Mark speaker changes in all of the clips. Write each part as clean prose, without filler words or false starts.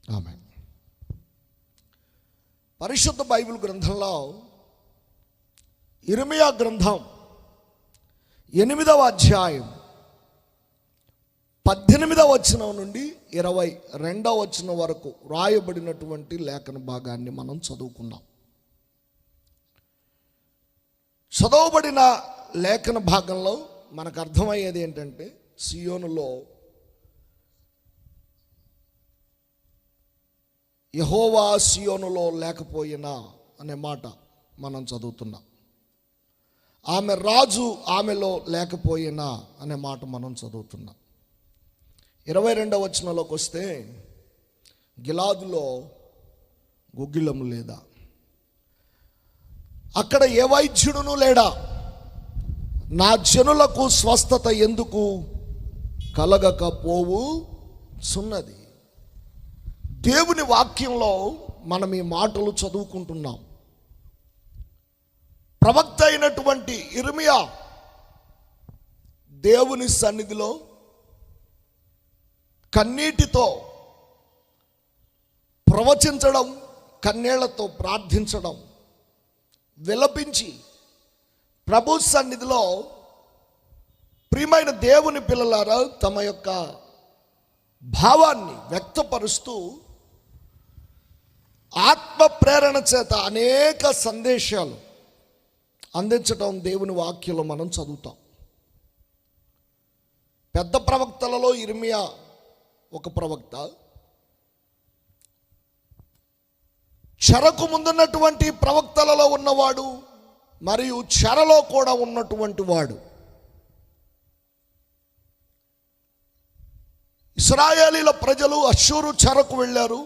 Speaker 1: ఆమేన్. పరిశుద్ధ బైబిల్ గ్రంథంలో ఇర్మియా గ్రంథం 8వ అధ్యాయం 18వ వచనం నుండి 22వ వచనం వరకు రాయబడినటువంటి లేఖన భాగాన్ని మనం చదువుకున్నాం. చదవబడిన లేఖన భాగంలో మనకు అర్థమయ్యేది ఏంటంటే, సియోనులో యెహోవా సియోనులో లేకపోయినా అనే మాట మనం చదువుతున్నాం. ఆమె రాజు ఆమెలో లేకపోయినా అనే మాట మనం చదువుతున్నాం. 22వ వచనంలోకి వస్తే, గిలాదులో గుగ్గిలము లేదా, అక్కడ ఏ వైద్యుడును లేడా, నా జనులకు స్వస్థత ఎందుకు కలగకపోవు సున్నది. దేవుని వాక్యంలో మనం ఈ మాటలు చదువుకుంటున్నాం. ప్రవక్త అయినటువంటి ఇర్మియా దేవుని సన్నిధిలో కన్నీటితో ప్రవచించడం, కన్నీళ్లతో ప్రార్థించడం, విలపించి ప్రభు సన్నిధిలో ప్రియమైన దేవుని పిల్లలారా తమ యొక్క భావాన్ని వ్యక్తపరుస్తూ ఆత్మ ప్రేరణ చేత అనేక సందేశాలు అందించడం దేవుని వాక్యంలో మనం చదువుతాం. పెద్ద ప్రవక్తలలో ఇర్మియా ఒక ప్రవక్త. చెరకు ముందున్నటువంటి ప్రవక్తలలో ఉన్నవాడు మరియు చెరలో కూడా ఉన్నటువంటి వాడు. ఇశ్రాయేలీల ప్రజలు అష్షూరు చెరకు వెళ్ళారు.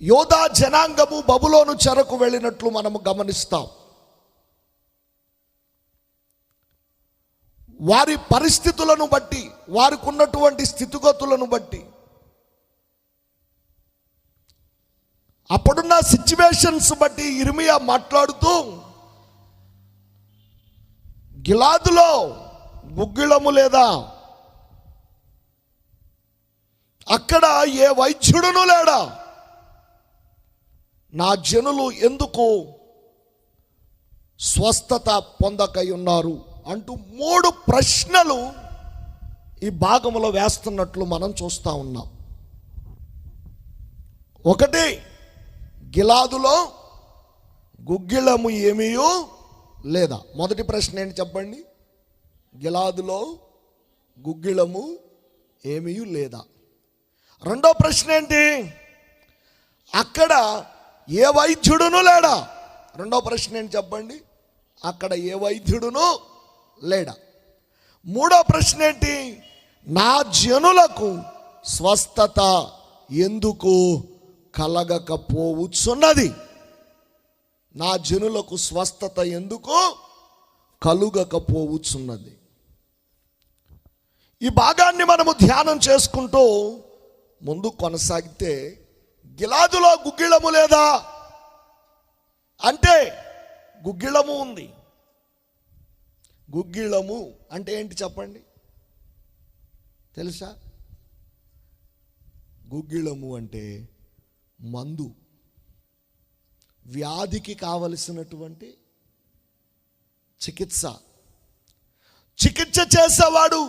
Speaker 1: యోధా జనాంగము బబులోను చెరకు వెళ్ళినట్లు మనము గమనిస్తాం. వారి పరిస్థితులను బట్టి, వారికి ఉన్నటువంటి స్థితిగతులను బట్టి, అప్పుడున్న సిచ్యువేషన్స్ బట్టి ఇర్మియా మాట్లాడుతూ, గిలాదులో గుగ్గిలము లేదా, అక్కడ ఏ వైద్యుడును లేడా, నా జనులు ఎందుకు స్వస్థత పొందకై ఉన్నారు అంటూ 3 ప్రశ్నలు ఈ భాగంలో వేస్తున్నట్లు మనం చూస్తూ ఉన్నాం. ఒకటి, గిలాదులో గుగ్గిలము ఏమీయూ లేదా. మొదటి ప్రశ్న ఏంటి చెప్పండి? గిలాదులో గుగ్గిలము ఏమీయూ లేదా. రెండో ప్రశ్న ఏంటి? అక్కడ ఏ వైద్యుడును లేడా. రెండో ప్రశ్న ఏంటి చెప్పండి? అక్కడ ఏ వైద్యుడును లేడా. మూడో ప్రశ్న ఏంటి? నా జనులకు స్వస్థత ఎందుకు కలగకపోవచ్చున్నది. నా జనులకు స్వస్థత ఎందుకు కలుగకపోవచ్చున్నది. ఈ భాగాన్ని మనము ధ్యానం చేసుకుంటూ ముందు కొనసాగితే, గిలాదులో గుగ్గిలము లేదా అంటే గుగ్గిలము ఉంది. గుగ్గిలము అంటే ఏంటి చెప్పండి? తెలుసా? గుగ్గిలము అంటే మందు, వ్యాధికి కావలసినటువంటి చికిత్స. చికిత్స చేసేవాడు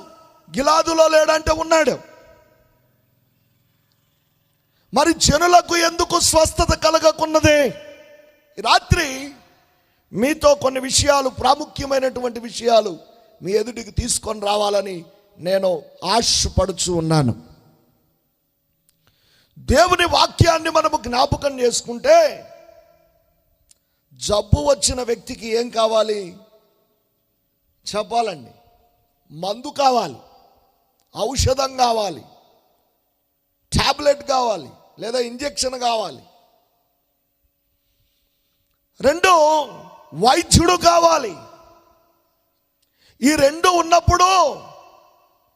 Speaker 1: గిలాదులో లేడంటే ఉన్నాడు. మరి జనులకు ఎందుకు స్వస్థత కలగకున్నదే? రాత్రి మీతో కొన్ని విషయాలు, ప్రాముఖ్యమైనటువంటి విషయాలు మీ ఎదుటికి తీసుకొని రావాలని నేను ఆశపడుచు ఉన్నాను. దేవుని వాక్యాన్ని మనము జ్ఞాపకం చేసుకుంటే, జబ్బు వచ్చిన వ్యక్తికి ఏం కావాలి చెప్పాలండి? మందు కావాలి, ఔషధం కావాలి, టాబ్లెట్ కావాలి, లేదా ఇంజెక్షన్ కావాలి. రెండు, వైద్యుడు కావాలి. ఈ రెండు ఉన్నప్పుడు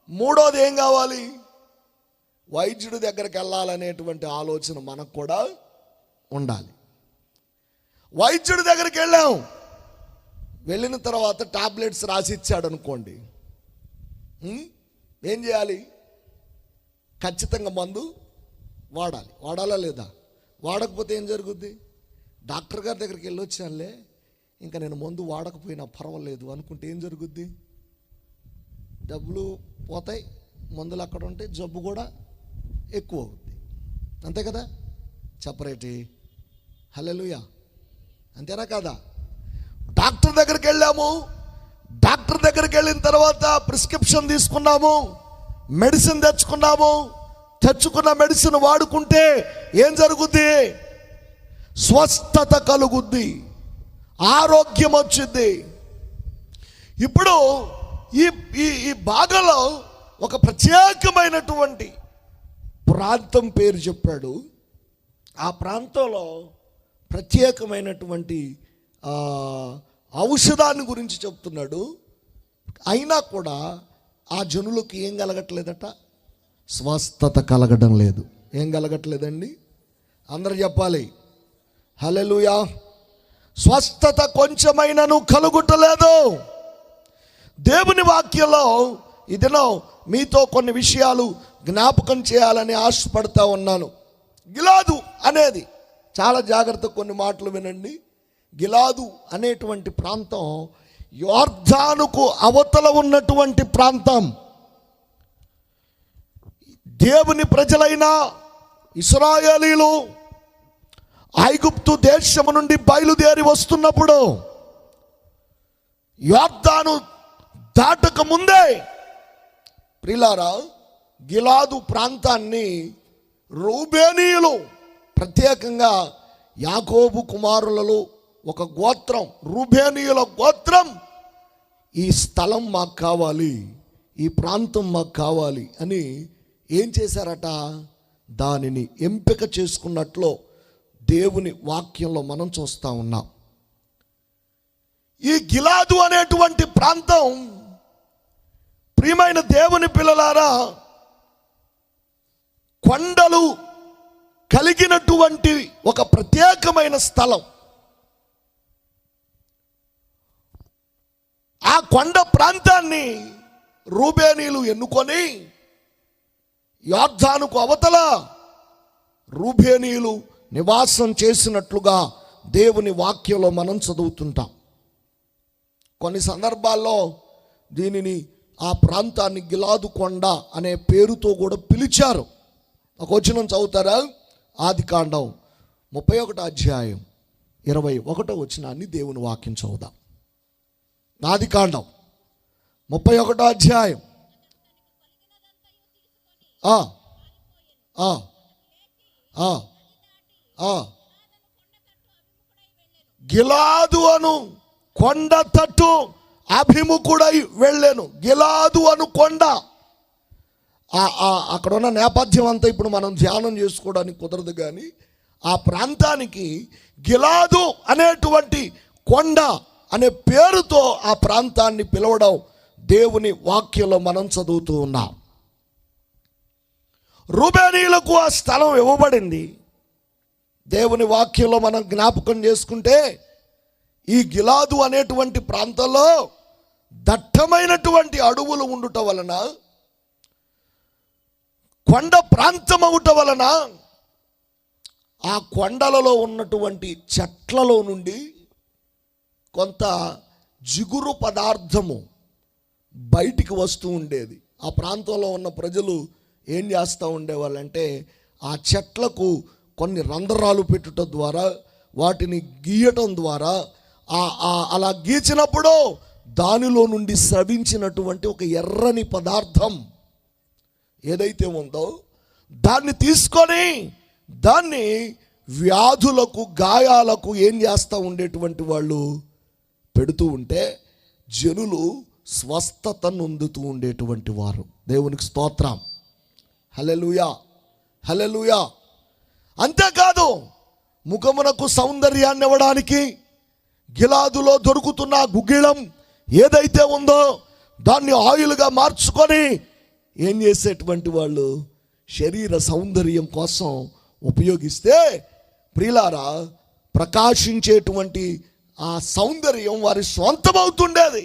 Speaker 1: మూడోది ఏం కావాలి? వైద్యుడి దగ్గరికి వెళ్ళాలనేటువంటి ఆలోచన మనకు కూడా ఉండాలి. వైద్యుడి దగ్గరికి వెళ్ళాం, వెళ్ళిన తర్వాత టాబ్లెట్స్ రాసి ఇచ్చాడు అనుకోండి, ఏం చేయాలి? ఖచ్చితంగా మందు వాడాలా లేదా? వాడకపోతే ఏం జరుగుద్ది? డాక్టర్ గారి దగ్గరికి వెళ్ళి వచ్చానులే, ఇంకా నేను మందు వాడకపోయినా పర్వాలేదు అనుకుంటే ఏం జరుగుద్ది? డబ్బులు పోతాయి, మందులు అక్కడ ఉంటే జబ్బు కూడా ఎక్కువ అవుద్ది. అంతే కదా? చెప్పరేటి? హల్లెలూయా. అంతేనా కాదా? డాక్టర్ దగ్గరికి వెళ్ళాము, డాక్టర్ దగ్గరికి వెళ్ళిన తర్వాత ప్రిస్క్రిప్షన్ తీసుకున్నాము, మెడిసిన్ తెచ్చుకున్నాము. తెచ్చుకున్న మెడిసిన్ వాడుకుంటే ఏం జరుగుద్ది? స్వస్థత కలుగుద్ది, ఆరోగ్యం వచ్చింది. ఇప్పుడు ఈ ఈ భాగంలో ఒక ప్రత్యేకమైనటువంటి ప్రాంతం పేరు చెప్పాడు. ఆ ప్రాంతంలో ప్రత్యేకమైనటువంటి ఔషధాన్ని గురించి చెప్తున్నాడు. అయినా కూడా ఆ జనులకు ఏం కలగట్లేదట? స్వస్థత కలగడం లేదు. ఏం కలగట్లేదండి? అందరూ చెప్పాలి హల్లెలూయా. స్వస్థత కొంచెమైనను కలుగుటలేదు. దేవుని వాక్యంలో ఇదినో మీతో కొన్ని విషయాలు జ్ఞాపకం చేయాలని ఆశపడతా ఉన్నాను. గిలాదు అనేది చాలా జాగ్రత్త, కొన్ని మాటలు వినండి. గిలాదు అనేటువంటి ప్రాంతం యోర్దానుకు అవతల ఉన్నటువంటి ప్రాంతం. దేవుని ప్రజలైన ఇశ్రాయేలీలు ఐగుప్తు దేశము నుండి బయలుదేరి వస్తున్నప్పుడు యోర్దాను దాటక ముందే ప్రియులారా గిలాదు ప్రాంతాన్ని రూబేనీయులు, ప్రత్యేకంగా యాకోబు కుమారులలో ఒక గోత్రం, రూబేనీయుల గోత్రం, ఈ స్థలం మాకు కావాలి, ఈ ప్రాంతం మాకు కావాలి అని ఏం చేశారట? దానిని ఎంపిక చేసుకున్నట్లు దేవుని వాక్యంలో మనం చూస్తూ ఉన్నాం. ఈ గిలాదు అనేటువంటి ప్రాంతం, ప్రియమైన దేవుని పిల్లలారా, కొండలు కలిగినటువంటి ఒక ప్రత్యేకమైన స్థలం. ఆ కొండ ప్రాంతాన్ని రూబేనీయులు ఎన్నుకొని యోర్దానుకు అవతల రూబేనీయులు నివాసం చేసినట్లుగా దేవుని వాక్యంలో మనం చదువుతుంటాం. కొన్ని సందర్భాల్లో దీనిని, ఆ ప్రాంతాన్ని గిలాదు కొండ అనే పేరుతో కూడా పిలిచారు. ఒక వచనం చదువుతారా? ఆదికాండం 31 అధ్యాయం 21 వచనాన్ని దేవుని వాక్యం చదువుదాం. ఆదికాండం 31 అధ్యాయం. గిలాదు అను కొండ తట్టు అభిముఖుడై వెళ్ళాను. గిలాదు అను కొండ, అక్కడ ఉన్న నేపథ్యం అంతా ఇప్పుడు మనం ధ్యానం చేసుకోవడానికి కుదరదు, కానీ ఆ ప్రాంతానికి గిలాదు అనేటువంటి కొండ అనే పేరుతో ఆ ప్రాంతాన్ని పిలవడం దేవుని వాక్యంలో మనం చదువుతూ ఉన్నాం. రూబేనీయులకు ఆ స్థలం ఇవ్వబడింది. దేవుని వాక్యంలో మనం జ్ఞాపకం చేసుకుంటే ఈ గిలాదు అనేటువంటి ప్రాంతంలో దట్టమైనటువంటి అడవులు ఉండుట వలన, కొండ ప్రాంతం అవుట వలన, ఆ కొండలలో ఉన్నటువంటి చెట్లలో నుండి కొంత జిగురు పదార్థము బయటికి వస్తూ ఉండేది. ఆ ప్రాంతంలో ఉన్న ప్రజలు ఏం చేస్తూ ఉండేవాళ్ళంటే, ఆ చెట్లకు కొన్ని రంధ్రాలు పెట్టుట ద్వారా, వాటిని గీయటం ద్వారా, అలా గీచినప్పుడు దానిలో నుండి స్రవించినటువంటి ఒక ఎర్రని పదార్థం ఏదైతే ఉందో దాన్ని తీసుకొని దాన్ని వ్యాధులకు, గాయాలకు ఏం చేస్తూ ఉండేటువంటి వాళ్ళు పెడుతూ ఉంటే జనులు స్వస్థత నొందుతూ ఉండేటువంటి వారు. దేవునికి స్తోత్రం. హల్లెలూయా, హల్లెలూయా. అంతేకాదు, ముఖమునకు సౌందర్యాన్ని ఇవ్వడానికి గిలాదులో దొరుకుతున్న గుగ్గిలం ఏదైతే ఉందో దాన్ని ఆయిల్గా మార్చుకొని ఏం చేసేటువంటి వాళ్ళు శరీర సౌందర్యం కోసం ఉపయోగిస్తే, ప్రియులారా, ప్రకాశించేటువంటి ఆ సౌందర్యం వారి సొంతమవుతుండేది.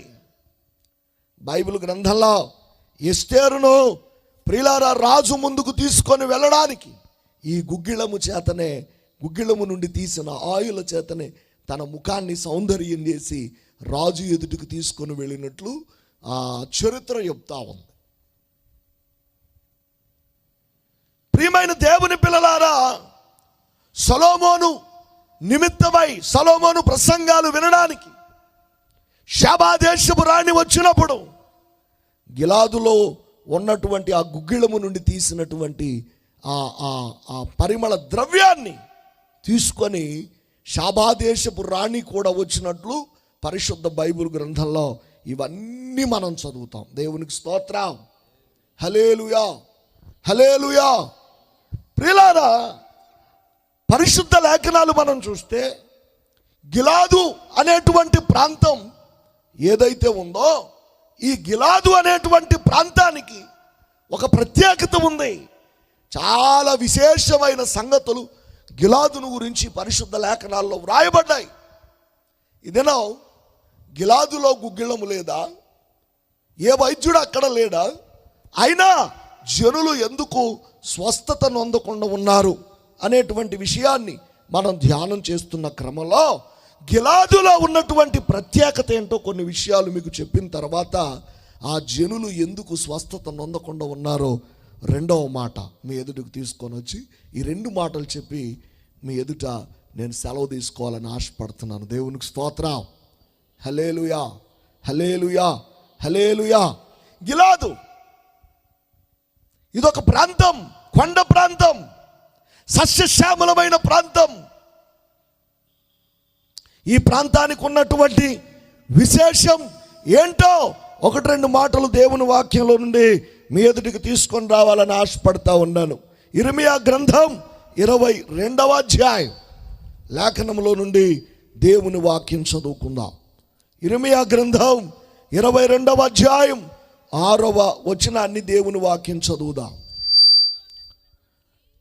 Speaker 1: బైబిల్ గ్రంథంలో ఎస్తేరును ప్రియులారా, రాజు ముందుకు తీసుకొని వెళ్ళడానికి ఈ గుగ్గిళ్ళము నుండి తీసిన ఆయుల చేతనే తన ముఖాన్ని సౌందర్యం చేసి రాజు ఎదుటికి తీసుకొని వెళ్ళినట్లు ఆ చరిత్ర చెప్తా ఉంది. ప్రియమైన దేవుని పిల్లలారా, సొలొమోను నిమిత్తమై సొలొమోను ప్రసంగాలు వినడానికి షేబా దేశపు రాణి వచ్చినప్పుడు గిలాదులో ఉన్నటువంటి ఆ గుగ్గిళము నుండి తీసినటువంటి ఆ పరిమళ ద్రవ్యాన్ని తీసుకొని షేబా దేశపు రాణి కూడా వచ్చినట్లు పరిశుద్ధ బైబిల్ గ్రంథంలో ఇవన్నీ మనం చదువుతాం. దేవునికి స్తోత్రం. హల్లెలూయా, హల్లెలూయా. ప్రియులారా, పరిశుద్ధ లేఖనాలు మనం చూస్తే గిలాదు అనేటువంటి ప్రాంతం ఏదైతే ఉందో, ఈ గిలాదు అనేటువంటి ప్రాంతానికి ఒక ప్రత్యేకత ఉంది. చాలా విశేషమైన సంగతులు గిలాదును గురించి పరిశుద్ధ లేఖనాల్లో వ్రాయబడ్డాయి. ఇదేనా గిలాదులో గుగ్గిళ్ళము లేదా? ఏ వైద్యుడు అక్కడ లేడా? అయినా జనులు ఎందుకు స్వస్థత నొందకుండా ఉన్నారు అనేటువంటి విషయాన్ని మనం ధ్యానం చేస్తున్న క్రమంలో గిలాదులో ఉన్నటువంటి ప్రత్యేకత ఏంటో కొన్ని విషయాలు మీకు చెప్పిన తర్వాత ఆ జనులు ఎందుకు స్వస్థత నొందకుండా ఉన్నారో రెండవ మాట మీ ఎదుటికి తీసుకొని వచ్చి ఈ రెండు మాటలు చెప్పి మీ ఎదుట నేను సెలవు తీసుకోవాలని ఆశపడుతున్నాను. దేవునికి స్తోత్రం. హల్లెలూయా, హల్లెలూయా, హల్లెలూయా. గిలాదు ఇదొక ప్రాంతం, కొండ ప్రాంతం, సస్యశ్యామలమైన ప్రాంతం. ఈ ప్రాంతానికి ఉన్నటువంటి విశేషం ఏంటో ఒకటి రెండు మాటలు దేవుని వాక్యంలో నుండి మీ ఎదుటికి తీసుకొని రావాలని ఆశపడతా ఉన్నాను. ఇర్మియా గ్రంథం 22వ అధ్యాయం లేఖనంలో నుండి దేవుని వాక్యం చదువుకుందాం. ఇర్మియా గ్రంథం 22వ అధ్యాయం 6వ వచనాన్ని దేవుని వాక్యం చదువుదాం.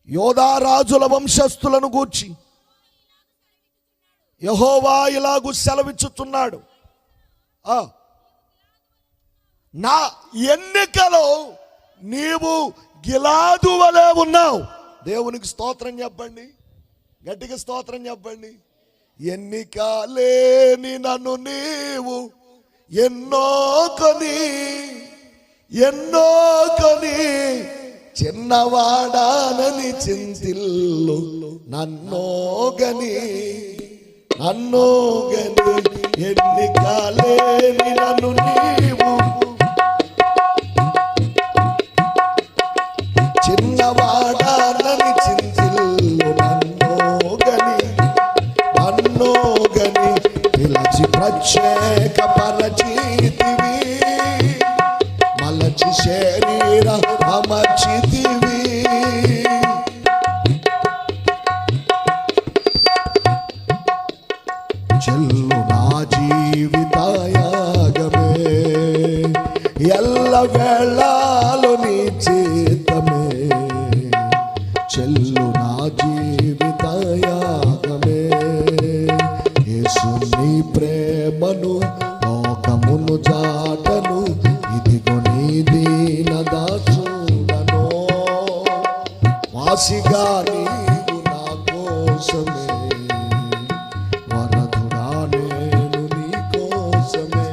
Speaker 1: యోధా రాజుల వంశస్థులను గూర్చి యెహోవా ఇలాగు సెలవిచ్చుతున్నాడు, నా ఎన్నికలో నీవు గిలాదు వలె ఉన్నావు. దేవునికి స్తోత్రం చెప్పండి, గట్టిగా స్తోత్రం చెప్పండి. ఎన్నిక లేని నన్ను నీవు ఎన్నో కొని చిన్నవాడానని చింతిల్లు నన్నోగని ఎన్నిక లేని నన్ను నీవు చిన్నవాడానని చింతిల్లు నన్నోగని పిలచి ప్రత్యేక పరచితివి, మలచి శరీర అమర్చితివి. చెల్లు నా జీవితయాగమే, ఎల్ల వేళలో నీ చిత్తమే. చెల్లు నా జీవితయాగమే, యేసు నీ ప్రేమను లోకమును చాటను. ఇదిగో నీ దీనదా చూడను, వాసిగా నీవు నా కోసమే, వరదుడా నేను నీ కోసమే.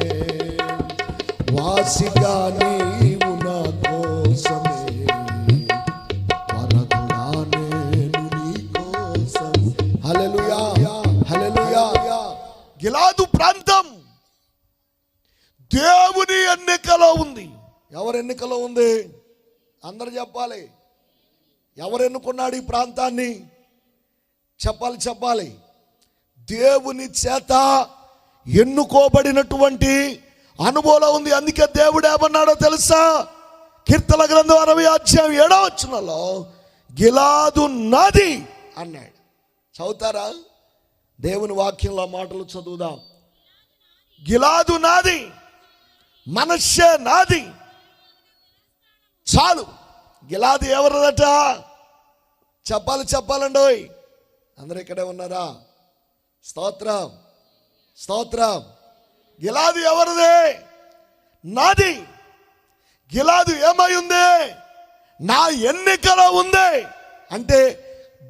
Speaker 1: వాసిగా నీవు నా కోసమే, వరదుడా నేను నీ కోసం. హల్లెలూయా, హల్లెలూయా. గిలాదు ప్రాంతం దేవుని ఎన్నికలో ఉంది. ఎవరు ఎన్నికలో ఉంది? అందరు చెప్పాలి. ఎవరు ఎన్నుకున్నాడు ఈ ప్రాంతాన్ని? చెప్పాలి. దేవుని చేత ఎన్నుకోబడినటువంటి అనుభవం ఉంది. అందుకే దేవుడు ఏమన్నాడో తెలుసా? కీర్తన గ్రంథం 60వ అధ్యాయం 7వ వచనంలో గిలాదు నాది అన్నాడు. చదువుతారా? దేవుని వాక్యంలో మాటలు చదువుదాం. గిలాదు నాది, మనష్షే నాది. చాలు. గిలాదు ఎవరిదట? చెప్పాలండి. అందరూ ఇక్కడే ఉన్నారా? స్తోత్రం, స్తోత్రం. గిలాదు ఎవరిది? నాది. గిలాదు ఏమై ఉంది? నా ఎన్నికలో ఉంది అంటే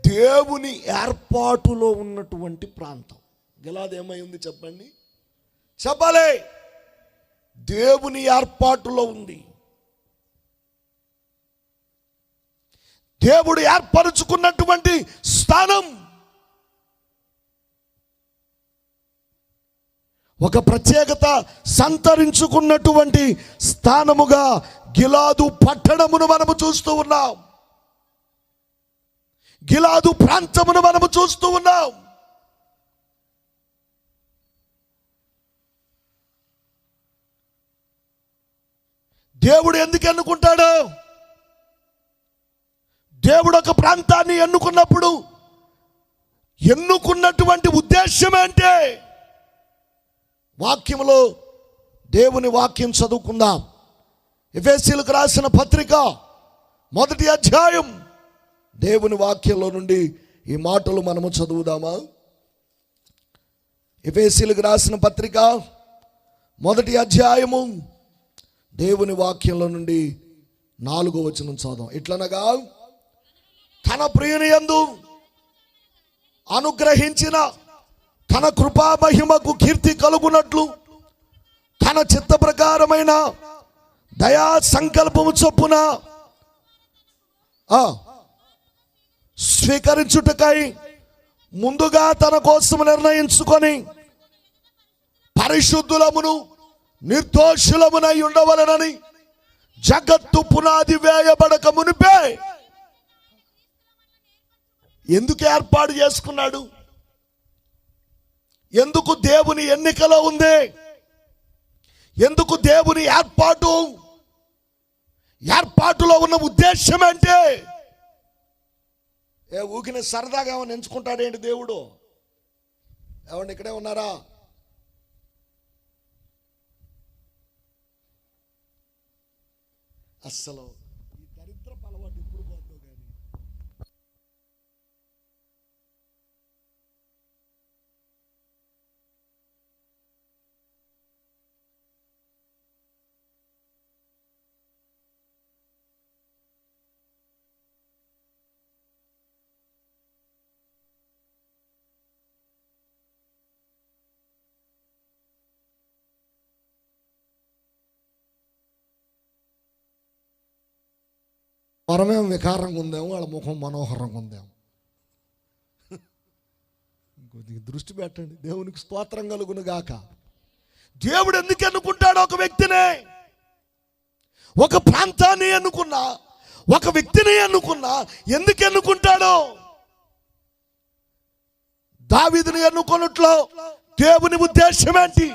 Speaker 1: దేవుని ఏర్పాటులో ఉన్నటువంటి ప్రాంతం. గిలాదు ఏమై ఉంది చెప్పండి, చెప్పాలి. దేవుని ఏర్పాటులో ఉంది. దేవుడు ఏర్పరుచుకున్నటువంటి స్థానం, ఒక ప్రత్యేకత సంతరించుకున్నటువంటి స్థానముగా గిలాదు పట్టణమును మనము చూస్తూ ఉన్నాం. గిలాదు ప్రాంతమును మనము చూస్తూ ఉన్నాం. దేవుడు ఎందుకు ఎన్నుకుంటాడు? దేవుడు ఒక ప్రాంతాన్ని ఎన్నుకున్నప్పుడు ఎన్నుకున్నటువంటి ఉద్దేశం ఏంటి? వాక్యములో దేవుని వాక్యం చదువుకుందాం. ఎఫెసీయులకు రాసిన పత్రిక 1వ అధ్యాయం దేవుని వాక్యంలో నుండి ఈ మాటలు మనము చదువుదామా? ఎఫెసీయులకు రాసిన పత్రిక 1వ అధ్యాయము దేవుని వాక్యంలో నుండి 4వ వచనం చదువు. ఇట్లనగా తన ప్రియుని యందు అనుగ్రహించిన తన కృపా మహిమకు కీర్తి కలుగునట్లు తన చిత్త ప్రకారమైన దయా సంకల్పము చొప్పున స్వీకరించుటకై ముందుగా తన కోసం నిర్ణయించుకొని పరిశుద్ధులమును నిర్దోషులమునై ఉండవలనని జగత్తు పునాది వేయబడక మునిపే ఎందుకు ఏర్పాటు చేసుకున్నాడు? ఎందుకు దేవుని ఎన్నికలో ఉంది? ఎందుకు దేవుని ఏర్పాటులో ఉన్న ఉద్దేశం అంటే ఊకిన సరదాగా ఏమైనా ఎంచుకుంటాడేంటి దేవుడు? ఎవరిని ఇక్కడే ఉన్నారా? అస్సలు ఈ దరిద్ర అలవాటు ఇప్పుడు పోతుందో కానీ మనమేం వికారంగా ఉందేమో, వాళ్ళ ముఖం మనోహరంగా ఉందేమో. కొద్దిగా దృష్టి పెట్టండి. దేవునికి స్తోత్రం కలుగును గాక. దేవుడు ఎందుకు ఎన్నుకుంటాడు ఒక వ్యక్తిని? ఒక ప్రాంతాన్ని ఎన్నుకున్నా, ఒక వ్యక్తిని ఎన్నుకున్నా ఎందుకు ఎన్నుకుంటాడు? దావీదుని ఎన్నుకున్నట్లో దేవుని ఉద్దేశం ఏంటి?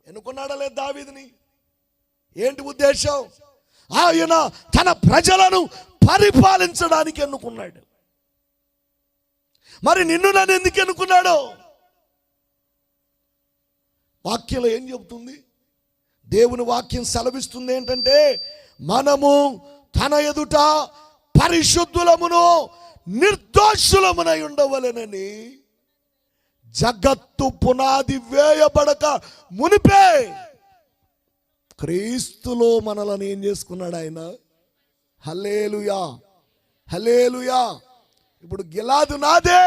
Speaker 1: ఎన్నుకున్నాడా లేదు దావీదుని? ఏంటి ఉద్దేశం? ఆయన తన ప్రజలను పరిపాలించడానికి ఎన్నుకున్నాడు. మరి నిన్ను నన్ను ఎందుకు ఎన్నుకున్నాడు? వాక్యంలో ఏం చెబుతుంది? దేవుని వాక్యం సెలవిస్తుంది ఏంటంటే, మనము తన ఎదుట పరిశుద్ధులమును నిర్దోషులమునై ఉండవలెనని జగత్తు పునాది వేయబడక మునిపే క్రీస్తులో మనలను ఏం చేసుకున్నాడు ఆయన? హల్లెలూయా, హల్లెలూయా. ఇప్పుడు గిలాదు నాదే.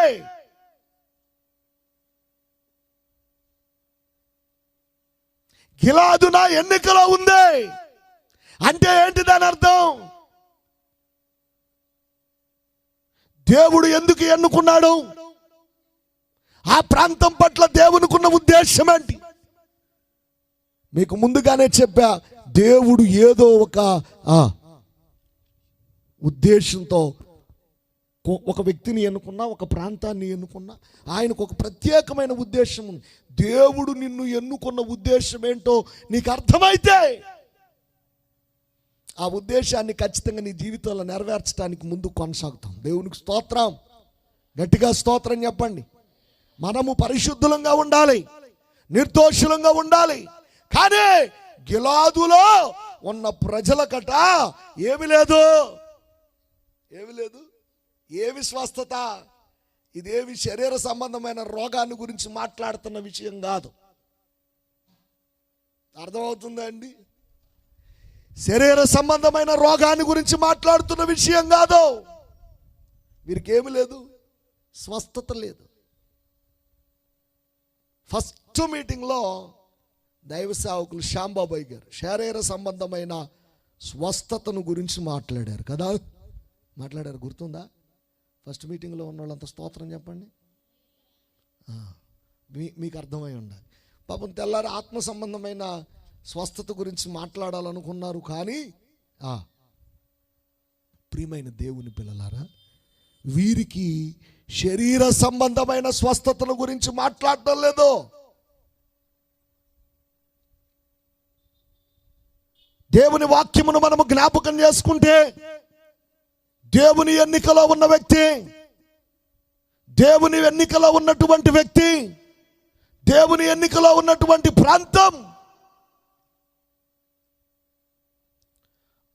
Speaker 1: గిలాదు నా ఎన్నికలో ఉంది అంటే ఏంటి దాని అర్థం? దేవుడు ఎందుకు ఎన్నుకున్నాడు? ఆ ప్రాంతం పట్ల దేవునికున్న ఉద్దేశం ఏంటి? మీకు ముందుగానే చెప్పా, దేవుడు ఏదో ఒక ఉద్దేశంతో ఒక వ్యక్తిని ఎన్నుకున్నా, ఒక ప్రాంతాన్ని ఎన్నుకున్నా, ఆయనకు ఒక ప్రత్యేకమైన ఉద్దేశం ఉంది. దేవుడు నిన్ను ఎన్నుకున్న ఉద్దేశం ఏంటో నీకు అర్థమైతే ఆ ఉద్దేశాన్ని ఖచ్చితంగా నీ జీవితంలో నెరవేర్చడానికి ముందు కొనసాగుతాం. దేవునికి స్తోత్రం. గట్టిగా స్తోత్రం చెప్పండి. మనము పరిశుద్ధులంగా ఉండాలి, నిర్దోషులంగా ఉండాలి. కానీ గిలాదులో ఉన్న ప్రజలకట ఏమి లేదు, ఏమి లేదు. ఏమి స్వస్థత? ఇదేమి శరీర సంబంధమైన రోగాన్ని గురించి మాట్లాడుతున్న విషయం కాదు. అర్థమవుతుందా అండి? శరీర సంబంధమైన రోగాన్ని గురించి మాట్లాడుతున్న విషయం కాదు. వీరికి ఏమి లేదు, స్వస్థత లేదు. ఫస్ట్ మీటింగ్లో దైవ సేవకులు శ్యాంబాబాయ్ గారు శరీర సంబంధమైన స్వస్థతను గురించి మాట్లాడారు కదా. మాట్లాడారు, గుర్తుందా? ఫస్ట్ మీటింగ్లో ఉన్న వాళ్ళంతా స్తోత్రం చెప్పండి. మీకు అర్థమై ఉండాలి. పాపం తెల్లారి ఆత్మ సంబంధమైన స్వస్థత గురించి మాట్లాడాలనుకున్నారు. కానీ ప్రియమైన దేవుని పిల్లలారా, వీరికి శరీర సంబంధమైన స్వస్థతను గురించి మాట్లాడటం లేదు. దేవుని వాక్యమును మనము జ్ఞాపకం చేసుకుంటే, దేవుని ఎన్నికలో ఉన్న వ్యక్తి, దేవుని ఎన్నికలో ఉన్నటువంటి వ్యక్తి, దేవుని ఎన్నికలో ఉన్నటువంటి ప్రాంతం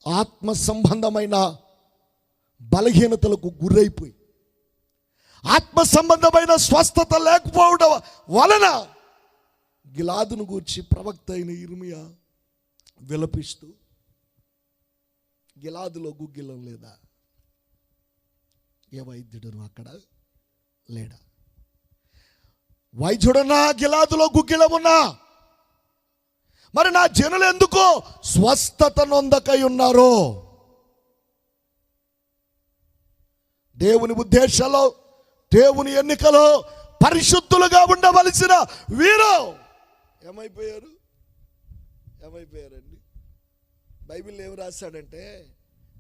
Speaker 1: ఆత్మ సంబంధమైన బలహీనతలకు గురైపోయి, ఆత్మ సంబంధమైన స్వస్థత లేకపోవడం వలన గిలాదును గూర్చి ప్రవక్త అయిన ఇర్మియా విలపిస్తూ, గిలాదులో గుగ్గిలం లేదా? ఏ వైద్యుడు అక్కడ లేడా? వైద్యుడున్నా, గిలాదులో గుగ్గిలమున్నా, మరి నా జనులు ఎందుకు స్వస్థత నొందకై ఉన్నారు? దేవుని ఉద్దేశాల్లో, దేవుని ఎన్నికలో పరిశుద్ధులుగా ఉండవలసిన వీరు ఏమైపోయారు? ఏమైపోయారండి? బైబిల్ ఏమి రాశాడంటే,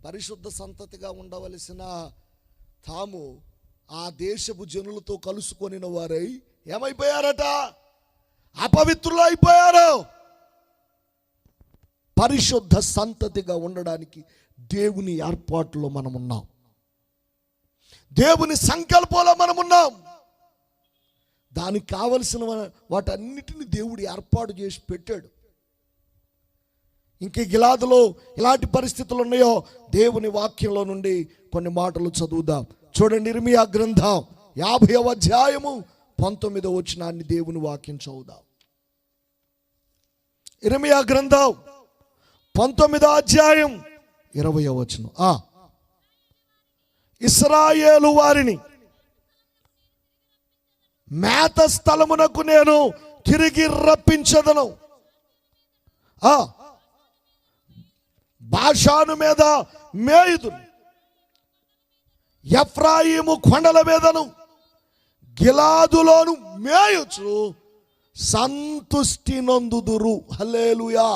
Speaker 1: పరిశుద్ధ సంతతిగా ఉండవలసిన తాము ఆ దేశపు జనులతో కలుసుకొనిన వారై ఏమైపోయారట? అపవిత్రులు అయిపోయారు. పరిశుద్ధ సంతతిగా ఉండడానికి దేవుని ఏర్పాటులో మనం ఉన్నాం, దేవుని సంకల్పంలో మనం ఉన్నాం. దానికి కావలసిన వాటన్నిటిని దేవుడు ఏర్పాటు చేసి పెట్టాడు. ఇంక గిలాదులో ఎలాంటి పరిస్థితులు ఉన్నాయో దేవుని వాక్యంలో నుండి కొన్ని మాటలు చదువుదాం. చూడండి, ఇర్మియా గ్రంథం 50వ అధ్యాయము 19వ వచనాన్ని దేవుని వాక్యం చదువుదాం. ఇర్మియా గ్రంథం 19వ అధ్యాయం 20వ వచనం. ఇశ్రాయేలు వారిని మేత స్థలమునకు నేను తిరిగి రప్పించదను. బాషాను మీద మేయుదును, ఎఫ్రాయిము కొండల మీదను గిలాదులోను మేయుచు సంతుష్టి నొందుదురు. హల్లెలూయా,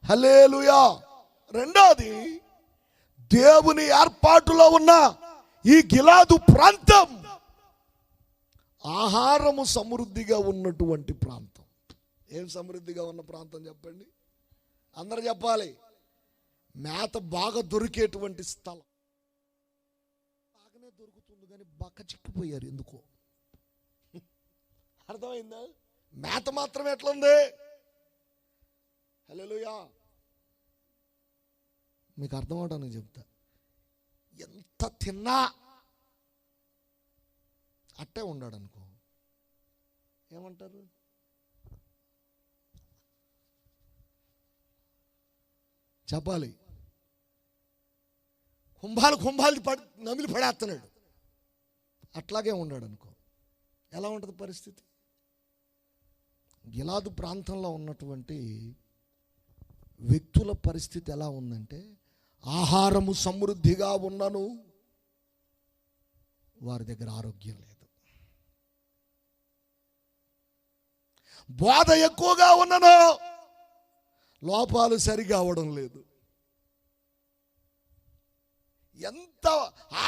Speaker 1: హల్లెలూయా. రెండోది, దేవుని ఏర్పాటులో ఉన్న ఈ గిలాదు ప్రాంతం ఆహారము సమృద్ధిగా ఉన్నటువంటి ప్రాంతం. ఏం సమృద్ధిగా ఉన్న ప్రాంతం చెప్పండి? అందరూ చెప్పాలి. మేత బాగా దొరికేటువంటి స్థలం. బాగానే దొరుకుతుంది కానీ బక్క చిక్కిపోయారు ఎందుకో. అర్థమైందా? మేత మాత్రం ఎట్లుంది? హల్లెలూయా. మీకు అర్థం అవడానికి చెప్తా. ఎంత తిన్నా అట్టే ఉన్నాడు అనుకో, ఏమంటారు? చెప్పాలి. కుంభాలు నమిలి పడేస్తున్నాడు. అట్లాగే ఉన్నాడు అనుకో, ఎలా ఉంటుంది పరిస్థితి? గిలాదు ప్రాంతంలో ఉన్నటువంటి వ్యక్తుల పరిస్థితి ఎలా ఉందంటే, ఆహారము సమృద్ధిగా ఉన్నను వారి దగ్గర ఆరోగ్యం లేదు. బోధ ఎక్కువగా ఉన్నను లోపాలు సరిగా అవడం లేదు. ఎంత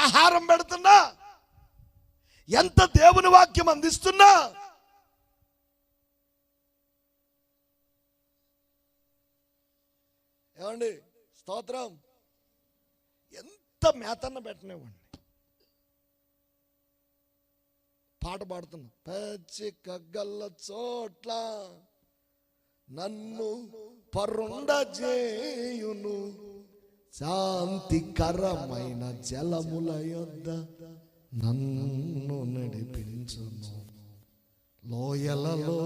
Speaker 1: ఆహారం పెడుతున్నా, ఎంత దేవుని వాక్యం అందిస్తున్నా ఏమండి, స్తోత్రం, ఎంత మేతన్న పెట్టనివ్వండి. పాట పాడుతున్నా, పచ్చిక గల్ల చోట్ల నన్ను పరుండజేయును, శాంతికరమైన జలముల యొద్ద నన్ను నడిపించును, లోయలలో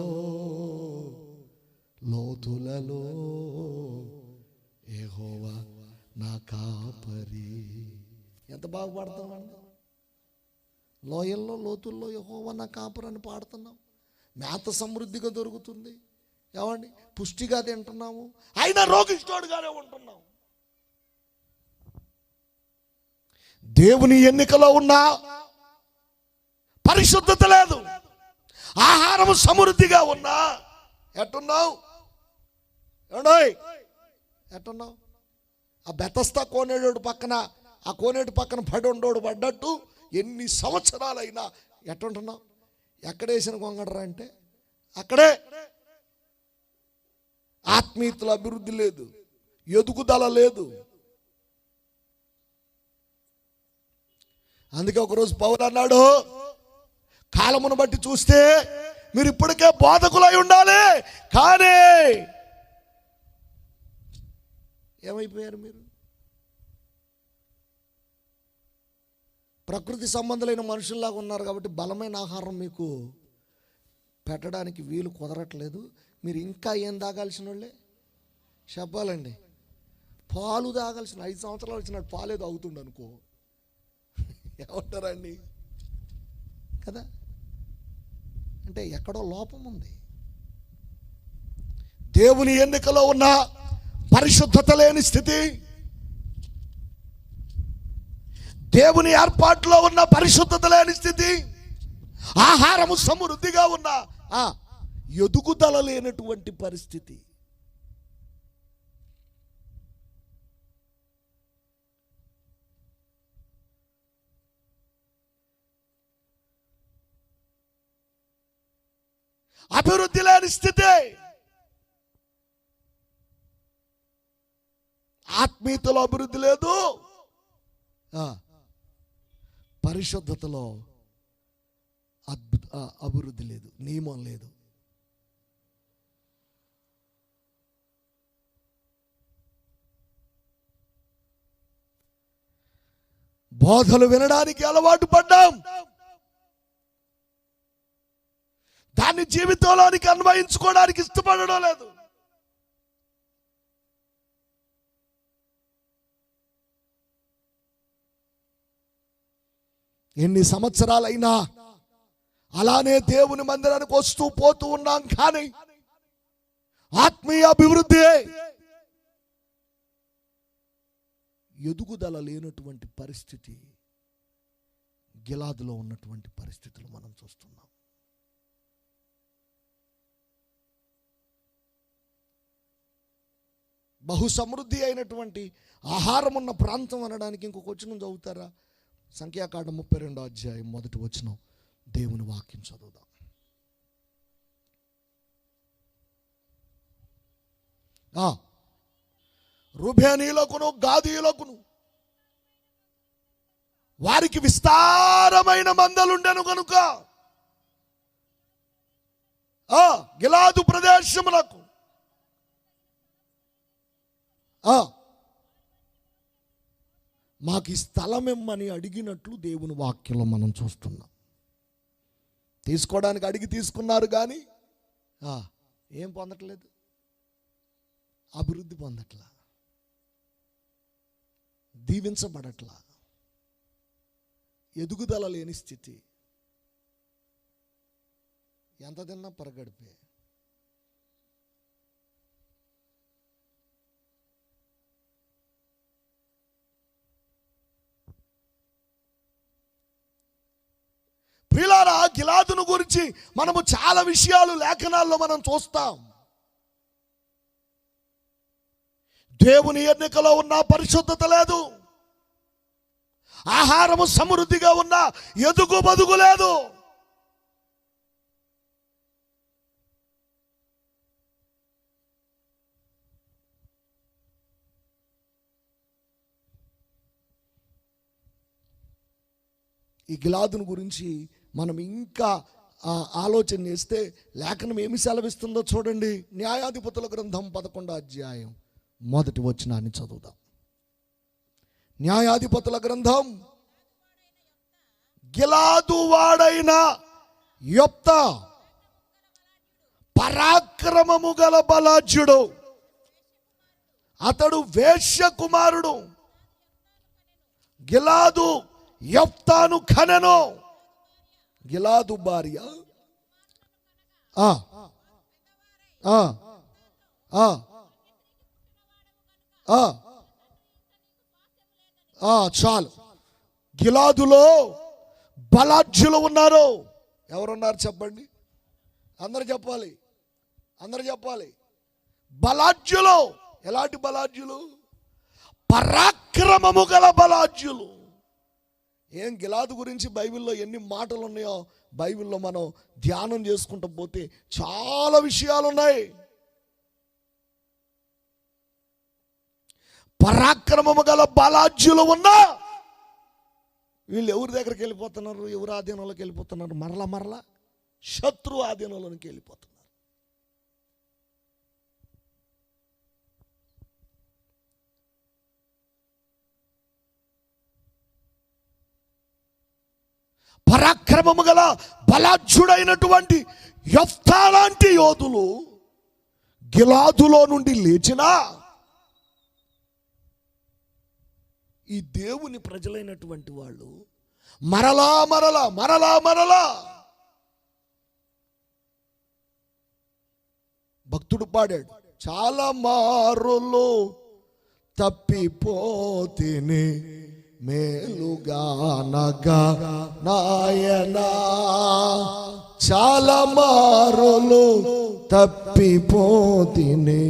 Speaker 1: లోతులలో యెహోవా నా కాపరి. ఎంత బాగా పాడుతామండి. లోయల్లో లోతుల్లో యెహోవా నా కాపరి అని పాడుతున్నాం. మేత సమృద్ధిగా దొరుకుతుంది, ఏమండి, పుష్టిగా తింటున్నాము, అయినా రోగిష్టోడుగానే ఉంటున్నాం. దేవుని ఎన్నికలో ఉన్నా పరిశుద్ధత లేదు, ఆహారం సమృద్ధిగా ఉన్నా ఎట్టున్నావు? ఎట్టున్నావు? ఆ బెతస్తా కోనేడు పక్కన, ఆ కోనేటి పక్కన పడి ఉండోడు పడ్డట్టు ఎన్ని సంవత్సరాలైనా ఎట్టుంటున్నావు? ఎక్కడేసిన కొంగడరా అంటే అక్కడే. ఆత్మీయతల అభివృద్ధి లేదు, ఎదుగుదల లేదు. అందుకే ఒకరోజు పౌలు అన్నాడు, కాలమును బట్టి చూస్తే మీరు ఇప్పటికే బోధకులై ఉండాలి, కానీ ఏమైపోయారు మీరు? ప్రకృతి సంబంధులైన మనుషుల్లాగా ఉన్నారు కాబట్టి బలమైన ఆహారం మీకు పెట్టడానికి వీలు కుదరట్లేదు. మీరు ఇంకా ఏం తాగాల్సిన వాళ్ళే చెప్పాలండి. పాలు తాగాల్సిన 5 సంవత్సరాలు వచ్చినట్టు పాలే తాగుతుండు అనుకో, ఏమంటారండి కదా? అంటే ఎక్కడో లోపం ఉంది. దేవుని ఎన్నికలో ఉన్న పరిశుద్ధత లేని స్థితి, దేవుని ఏర్పాటులో ఉన్న పరిశుద్ధత లేని స్థితి, ఆహారము సమృద్ధిగా ఉన్న ఎదుగుదల లేనటువంటి పరిస్థితి. అభివృద్ధి లేని స్థితి, ఆత్మీయతలో అభివృద్ధి లేదు, పరిశుద్ధతలో అభివృద్ధి లేదు, నియమం లేదు. బోధలు వినడానికి అలవాటు పడ్డాం, దాన్ని జీవితంలోనికి అన్వయించుకోవడానికి ఇష్టపడడం లేదు. ఎన్ని సంవత్సరాలైనా అలానే దేవుని మందిరానికి వస్తూ పోతూ ఉన్నాం, కానీ ఆత్మీయ అభివృద్ధి, ఎదుగుదల లేనటువంటి పరిస్థితి గిలాదులో ఉన్నటువంటి పరిస్థితులు మనం చూస్తున్నాం. బహు సమృద్ధి అయినటువంటి ఆహారం ఉన్న ప్రాంతం అనడానికి ఇంకొక వచనం చదువుతారా? సంఖ్యాకాండం 32వ అధ్యాయం 1వ వచనం, దేవుని వాక్యం చదువుదాం. రూబేనీయులకును గాదీయులకును వారికి విస్తారమైన మందలుండెను కనుక గిలాదు ప్రదేశములకు మాకు ఈ స్థలం ఇమ్మని అడిగినట్లు దేవుని వాక్యంలో మనం చూస్తున్నాం. తీసుకోవడానికి అడిగి తీసుకున్నారు, కానీ ఏం పొందట్లేదు, అభివృద్ధి పొందట్లా, దీవించబడట్లా, ఎదుగుదల లేని స్థితి. ఎంత తిన్నా పరగడిపే. ప్రియులారా, గిలాదును గురించి మనము చాలా విషయాలు లేఖనాల్లో మనం చూస్తాం. దేవుని ఎన్నికలో ఉన్న పరిశుద్ధత లేదు, ఆహారము సమృద్ధిగా ఉన్న ఎదుగు బదుగు లేదు. ఈ గిలాదును గురించి మనం ఇంకా ఆలోచన చేస్తే లేఖనం ఏమి సెలవిస్తుందో చూడండి. న్యాయాధిపతుల గ్రంథం 11వ అధ్యాయం 1వ వచనాన్ని చదువుదాం. న్యాయాధిపతుల గ్రంథం, గిలాదు వాడైన యొప్తా పరాక్రమము గల బలాఢ్యుడు, అతడు వేశ్య కుమారుడు. గిలాదు యెఫ్తాను కనెను. గిలాదు భార్య చాలు. గిలాదులో బలాఢ్యులు ఉన్నారు. ఎవరున్నారు చెప్పండి? అందరు చెప్పాలి, అందరు చెప్పాలి. బలాఢ్యులు. ఎలాంటి బలాఢ్యులు? పరాక్రమము గల బలాఢ్యులు. ఏం గిలాదు గురించి బైబిల్లో ఎన్ని మాటలు ఉన్నాయో బైబిల్లో మనం ధ్యానం చేసుకుంటూ పోతే చాలా విషయాలు ఉన్నాయి. పరాక్రమము గల బలాఢ్యులు ఉన్నా వీళ్ళు ఎవరి దగ్గరికి వెళ్ళిపోతున్నారు? ఎవరు ఆధీనంలోకి వెళ్ళిపోతున్నారు? మరలా శత్రు ఆధీనంలోకి వెళ్ళిపోతున్నారు. పరాక్రమము గల బలాఢ్యుడైనటువంటి యెఫ్తా లాంటి యోధులు గిలాదులో నుండి లేచినా ఈ దేవుని ప్రజలైనటువంటి వాళ్ళు మరలా భక్తుడు పాడాడు, చాలా మారులు తప్పిపోతిని మేలుగానగా నాయనా. చాలా మారులు తప్పిపోతిని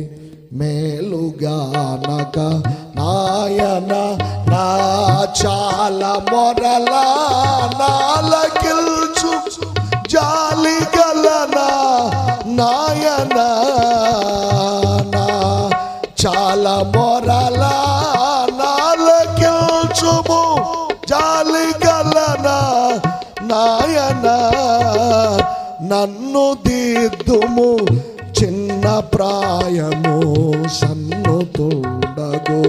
Speaker 1: మేలుగానగా నాయన. నా చాలా మొరలా నాలకిల్చు జాలి గలనా నాయన. నా చాలా మొరలా నాలకిల్చుము జాలి గలనా నాయన. నన్ను దిద్దుము చిన్న ప్రాయము సన్నుతుండగు.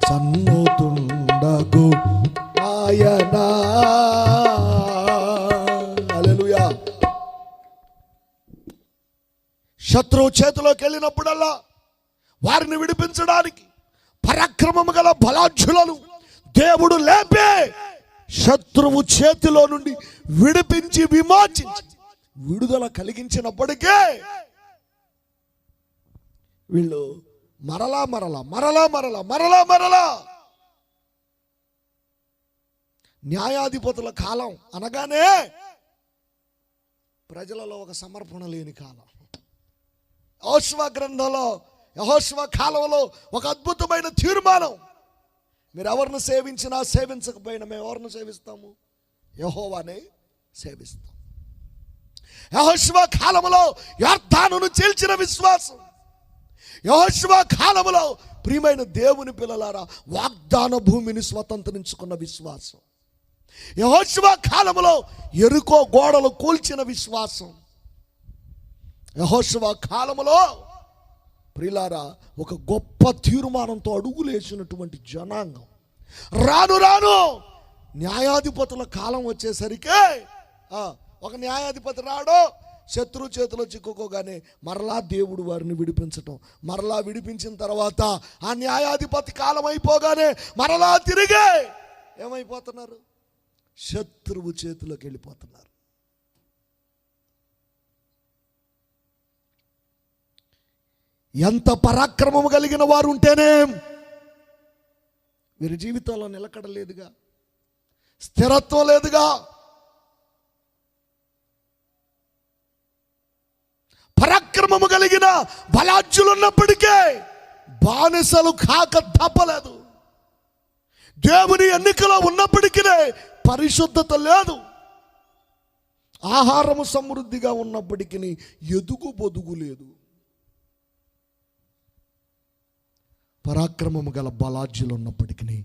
Speaker 1: సన్నుతుండగు ఆయనా. హల్లెలూయా. శత్రువు చేతిలోకి వెళ్ళినప్పుడల్లా వారిని విడిపించడానికి పరాక్రమము గల బలాఢ్యులను దేవుడు లేపే శత్రువు చేతిలో నుండి విడిపించి విమోచించి విడుదల కలిగించినప్పటికే వీళ్ళు మరలా న్యాయాధిపతుల కాలం అనగానే ప్రజలలో ఒక సమర్పణ లేని కాలం. యెహోషువ గ్రంథంలో యెహోషువ కాలంలో ఒక అద్భుతమైన తీర్మానం. మీరు ఎవరిని సేవించినా సేవించకపోయినా మేము ఎవరిని సేవిస్తాము? యెహోవానే సేవిస్తాం. యెహోషువ కాలంలో యొర్దానును చీల్చిన విశ్వాసం. యెహోషువ కాలంలో ప్రియమైన దేవుని పిల్లలారా వాగ్దాన భూమిని స్వతంత్రించుకున్న విశ్వాసం. యెహోషువ కాలంలో యెరికో గోడలు కూల్చిన విశ్వాసం. యెహోషువ కాలంలో ప్రియులారా ఒక గొప్ప తీర్మానంతో అడుగులేసినటువంటి జనాంగం. రాను న్యాయాధిపతుల కాలం వచ్చేసరికి ఒక న్యాయాధిపతి రాడు, శత్రు చేతిలో చిక్కుకోగానే మరలా దేవుడు వారిని విడిపించటం. మరలా విడిపించిన తర్వాత ఆ న్యాయాధిపతి కాలం అయిపోగానే మరలా తిరిగి ఏమైపోతున్నారు? శత్రువు చేతిలోకి వెళ్ళిపోతున్నారు. ఎంత పరాక్రమం కలిగిన వారు ఉంటేనే వీరి జీవితంలో నిలకడ లేదుగా, స్థిరత్వం లేదుగా. పరాక్రమము కలిగిన బలాఢ్యులు ఉన్నప్పటికీ బానిసలు కాక తప్పలేదు. దేవుని ఎన్నికలో ఉన్నప్పటికీ పరిశుద్ధత లేదు. ఆహారము సమృద్ధిగా ఉన్నప్పటికీ ఎదుగు బొదుగు లేదు. పరాక్రమము గల బలాఢ్యులు ఉన్నప్పటికీ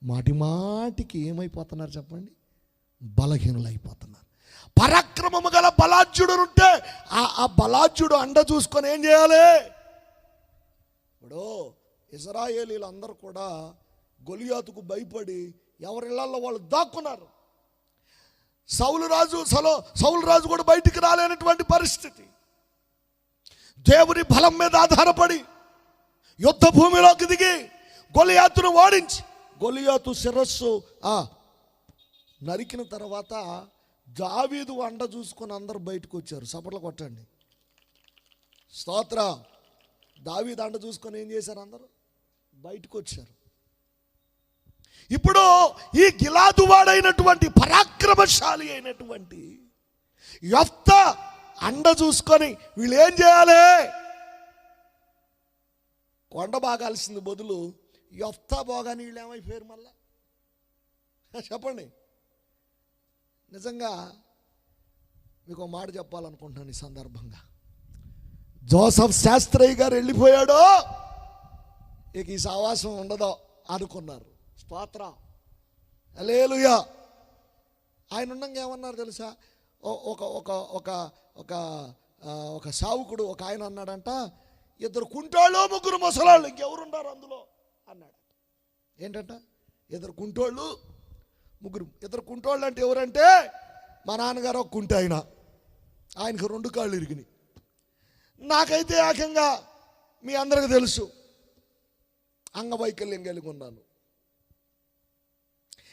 Speaker 1: మాటికి ఏమైపోతున్నారు చెప్పండి? బలహీనులైపోతున్నారు. పరాక్రమము గల బలాఢ్యుడు ఉంటే ఆ బలాఢ్యుడు అండ చూసుకొని ఏం చేయాలి? ఇప్పుడు ఇశ్రాయేలీలు అందరూ కూడా గొలియాతుకు భయపడి ఎవరిళ్లలో వాళ్ళు దాక్కున్నారు. సౌలు రాజు కూడా బయటికి రాలేనటువంటి పరిస్థితి. దేవుని బలం మీద ఆధారపడి యుద్ధ భూమిలోకి దిగి గొలియాతును ఓడించి గొలియాతు శిరస్సు నరికిన తర్వాత దావీదు అండ చూసుకొని అందరూ బయటకు వచ్చారు. చప్పట్లు కొట్టండి, స్తోత్రం. దావీదు అండ చూసుకొని ఏం చేశారు? అందరూ బయటకు వచ్చారు. ఇప్పుడు ఈ గిలాదు వాడైనటువంటి పరాక్రమశాలి అయినటువంటి యెఫ్తా అండ చూసుకొని వీళ్ళు ఏం చేయాలి? కొండ బాగాల్సింది బదులు యెఫ్తా బాగాని వీళ్ళు ఏమైపోయారు? మళ్ళా చెప్పండి. నిజంగా మీకు మాట చెప్పాలనుకుంటున్నాను ఈ సందర్భంగా. జోసెఫ్ శాస్త్రయ్య గారు వెళ్ళిపోయాడో ఇక ఈ సావాసం ఉండదో అనుకున్నారు. స్తోత్రం, హల్లెలూయా. ఆయన ఉండగా ఏమన్నారు తెలుసా? ఒక ఒక ఒక ఒక ఒక సావుకుడు ఒక ఆయన అన్నాడంట, 2 కుంటోళ్ళు 3 ముసలాళ్ళు, ఇంకెవరున్నారు అందులో అన్నాడు. ఏంటంట? 2 కుంటోళ్ళు 3. 2 కుంటోళ్ళు అంటే ఎవరంటే మా నాన్నగారు ఒక కుంట, ఆయనకు 2 కాళ్ళు ఇరిగినాయి. నాకైతే ఏకంగా మీ అందరికి తెలుసు అంగవైకల్యం కలిగి ఉన్నాను.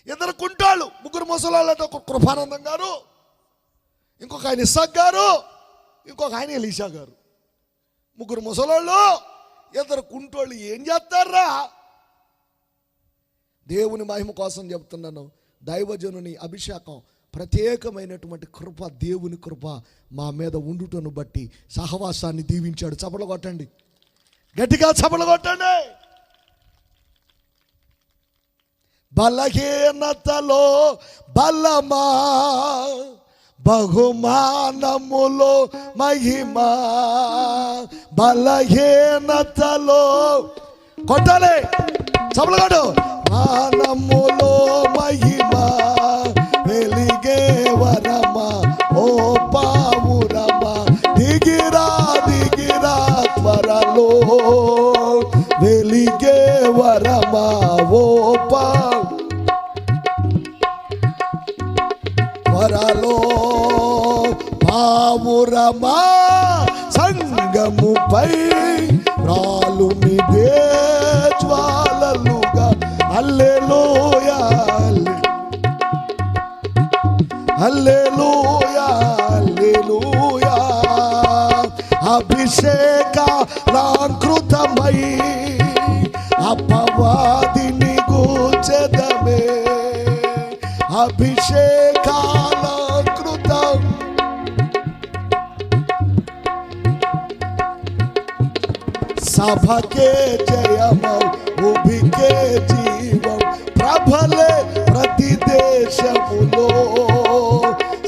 Speaker 1: 2 కుంటాళ్ళు 3 ముసలాళ్ళు అంటే ఒక కృపానందం గారు, ఇంకొక ఆయన ఇస్సాక్ గారు, ఇంకొక ఆయన ఎలీషా గారు. 3 ముసలాళ్ళు 2 కుంటోళ్ళు ఏం చేస్తారా? దేవుని మహిమ కోసం చెప్తున్నాను. దైవజనుని అభిషేకం, ప్రత్యేకమైనటువంటి కృప, దేవుని కృప మా మీద ఉండుటను బట్టి సహవాసాన్ని దీవించాడు. చపలు కొట్టండి, గట్టిగా చపలు కొట్టండి. బలహీనతలో బలమా, బహుమానములో మహిమా. బలహీనతలో కొట్టాలి, చపలు కొట్టు. మానములో మహిమా, వెలిగే వరమా, ఓ పావురమా. దిగిరా దిగిరా త్వరలో, వెలిగే వరమా, ఓ త్వరలో. పావురమా సంగముపై రాలునిదే జ్వాలలుగా. హల్లెలూయా హల్లెలూయా హల్లెలూయా. అభిషేకాలంకృతమై అపవాదిని గూర్చెదమే. అభిషేకాలంకృతం. సభకే జయమౌ, ఉభికే జీవం, ప్రభలే ప్రతి దేశములో.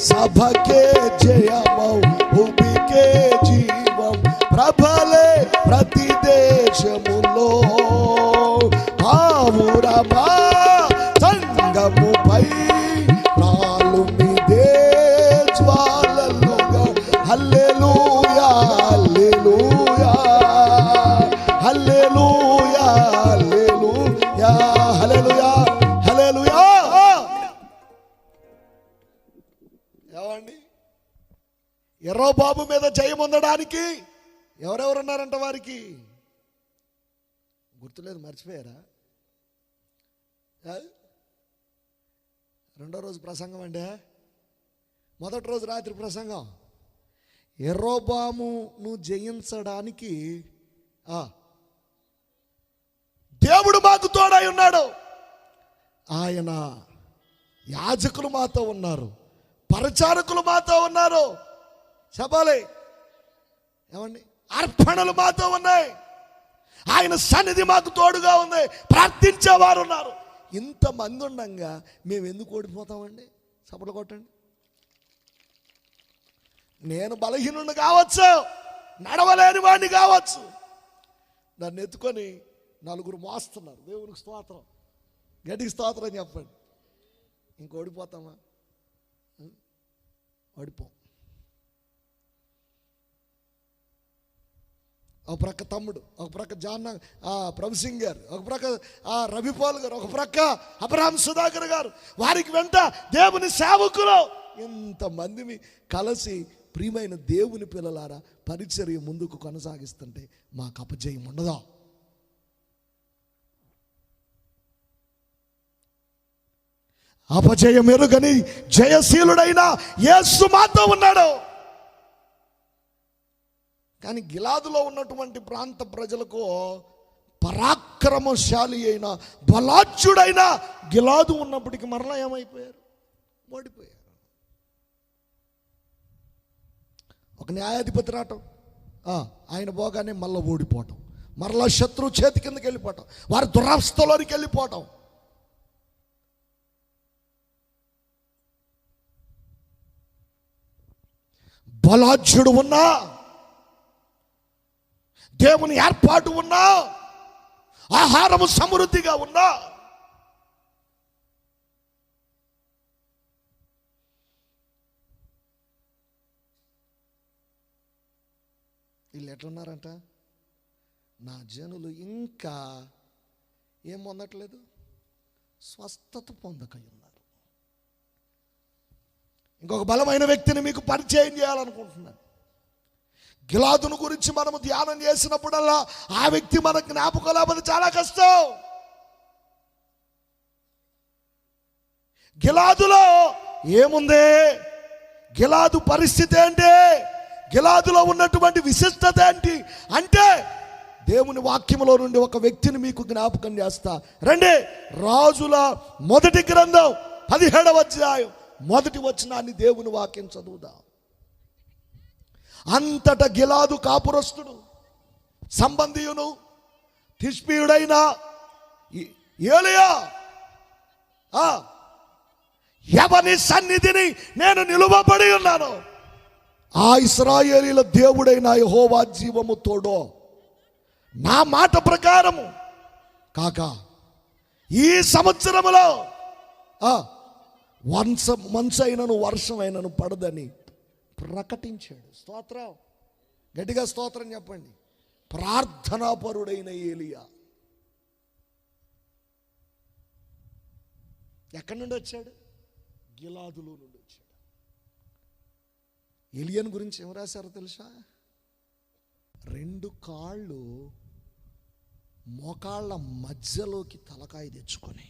Speaker 1: సభకే జయమౌ, ఉభికే జీవం, ప్రభలే ప్రతి దేశములో. పావురమా సంగముపై రాలునిదే జ్వాలలుగా. హల్లెలూయా హల్లెలూయా హల్లెలూయా హల్లెలూయా హల్లెలూయా హల్లెలూయా. ఏమండి, యెరోబాము మీద జయం పొందడానికి ఎవరెవరున్నారంట? వారికి గుర్తులేదు, మర్చిపోయారా? రెండో రోజు ప్రసంగం అంటే, మొదటి రోజు రాత్రి ప్రసంగం. యెరోబామును జయించడానికి దేవుడు మాకు తోడై ఉన్నాడు. ఆయన యాజకులు మాతో ఉన్నారు, పరిచారకులు మాతో ఉన్నారు. చెప్పాలి ఏమండి, అర్పణలు మాతో ఉన్నాయి, ఆయన సన్నిధి మాకు తోడుగా ఉంది, ప్రార్థించేవారు ఉన్నారు. ఇంతమంది ఉండగా మేము ఎందుకు ఓడిపోతామండి? చప్పట్లు కొట్టండి. నేను బలహీనుడిని కావచ్చు, నడవలేని వాడిని కావచ్చు, నన్ను ఎత్తుకొని 4 మోస్తున్నారు. దేవునికి స్తోత్రం, గట్టికి స్తోత్రం చెప్పండి. ఇంక ఓడిపోతామా? ఓడిపోం. ఒక ప్రక్క తమ్ముడు, ఒక ప్రక్క ప్రభు సింగ్ గారు, ఒక ప్రక్క రవిపాల్ గారు, ఒక ప్రక్క అబ్రహాం సుధాకర్ గారు, వారికి వెంట దేవుని సేవకులు ఇంతమందిని కలిసి ప్రియమైన దేవుని పిల్లలారా పరిచర్య ముందుకు కొనసాగిస్తుంటే మాకు అపజయం ఉండదా? అపజయం ఎరుగని జయశీలుడైన యేసు మాతో ఉన్నాడు. కానీ గిలాదులో ఉన్నటువంటి ప్రాంత ప్రజలకు పరాక్రమశాలి అయిన బలాఢ్యుడైన గిలాదు ఉన్నప్పటికీ మరలా ఏమైపోయారు? ఓడిపోయారు. ఒక న్యాయాధిపతి రావటం, ఆయన పోగానే మళ్ళీ ఓడిపోవటం, మరలా శత్రువు చేతి కిందకి వెళ్ళిపోవటం, వారి దురవస్థలోనికి వెళ్ళిపోవటం. బలాఢ్యుడు ఉన్నా, దేవుని ఏర్పాటు ఉన్నా, ఆహారము సమృద్ధిగా ఉన్నా, వీళ్ళు ఎట్లున్నారంట? నా జనులు ఇంకా ఏం పొందట్లేదు, స్వస్థత పొందకై ఉన్నారు. ఇంకొక బలమైన వ్యక్తిని మీకు పరిచయం చేయాలనుకుంటున్నాను. గిలాదును గురించి మనము ధ్యానం చేసినప్పుడల్లా ఆ వ్యక్తి మనకు జ్ఞాపకం లేకపోతే చాలా కష్టం. గిలాదులో ఏముంది? గిలాదు పరిస్థితి ఏంటి? గిలాదులో ఉన్నటువంటి విశిష్టత ఏంటి అంటే, దేవుని వాక్యములో నుండి ఒక వ్యక్తిని మీకు జ్ఞాపకం చేస్తా రండి. రాజుల మొదటి గ్రంథం 17వ అధ్యాయం మొదటి వచనాన్ని దేవుని వాక్యం చదువుదాం. అంతటా గిలాదు కాపురస్తుడు, సంబంధీయును, తిష్బీయుడైన ఏలీయా, ఎవని సన్నిధిని నేను నిలువబడి ఉన్నాను, ఆ ఇశ్రాయేలీల దేవుడైన యెహోవా జీవము తోడో, నా మాట ప్రకారము కాక ఈ సంవత్సరములో మంచైనను వర్షమైనను పడదని ప్రకటించాడు. స్తోత్రం, గట్టిగా స్తోత్రం చెప్పండి. ప్రార్థనాపరుడైన ఏలియా ఎక్కడి నుండి వచ్చాడు? గిలాదులో నుండి వచ్చాడు. ఏలియాను గురించి ఏం రాశారో తెలుసా? 2 కాళ్ళు మోకాళ్ళ మధ్యలోకి తలకాయ తెచ్చుకొని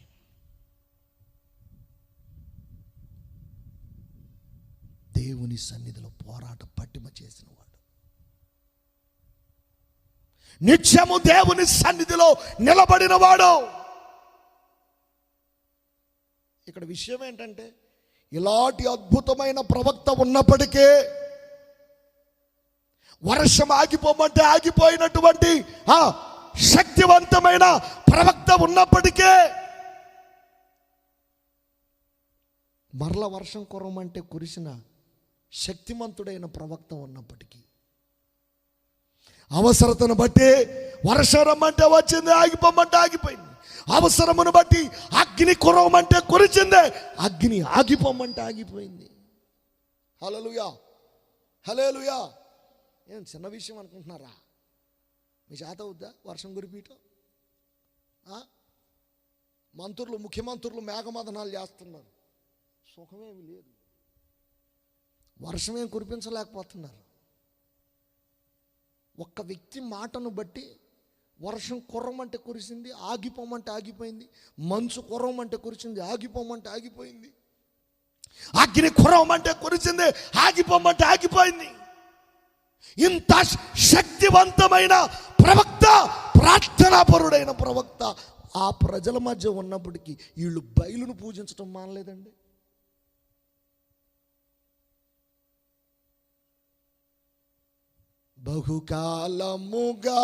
Speaker 1: దేవుని సన్నిధిలో పోరాట పట్టిమ చేసిన వాడు, నిత్యము దేవుని సన్నిధిలో నిలబడిన వాడు. ఇక్కడ విషయం ఏంటంటే, ఇలాంటి అద్భుతమైన ప్రవక్త ఉన్నప్పటికీ, వర్షం ఆగిపోమంటే ఆగిపోయినటువంటి శక్తివంతమైన ప్రవక్త ఉన్నప్పటికీ, మరల వర్షం కురమంటే కురిసిన శక్తిమంతుడైన ప్రవక్త ఉన్నప్పటికీ, అవసరతను బట్టి వర్షం రమ్మంటే వచ్చింది, ఆగిపోమంటే ఆగిపోయింది. అవసరమును బట్టి అగ్ని కురవమంటే కురిచిందే, అగ్ని ఆగిపోమంటే ఆగిపోయింది. హల్లెలూయా, హల్లెలూయా. ఏం చిన్న విషయం అనుకుంటున్నారా? మీ చేత అవుద్దా వర్షం కురిపీయటం? మంత్రులు, ముఖ్యమంత్రులు మేఘమదనాలు చేస్తున్నారు, సుఖమేమి లేదు. వర్షమేం కురిపించలేకపోతున్నారు. ఒక్క వ్యక్తి మాటను బట్టి వర్షం కుర్రమంటే కురిసింది, ఆగిపోమంటే ఆగిపోయింది. మంచు కుర్రమంటే కురిసింది, ఆగిపోమంటే ఆగిపోయింది. అగ్ని కుర్రమంటే కురిసింది, ఆగిపోమంటే ఆగిపోయింది. ఇంత శక్తివంతమైన ప్రవక్త, ప్రార్థనాపరుడైన ప్రవక్త ఆ ప్రజల మధ్య ఉన్నప్పటికీ వీళ్ళు బయలును పూజించడం మానలేదండి. బహుకాలముగా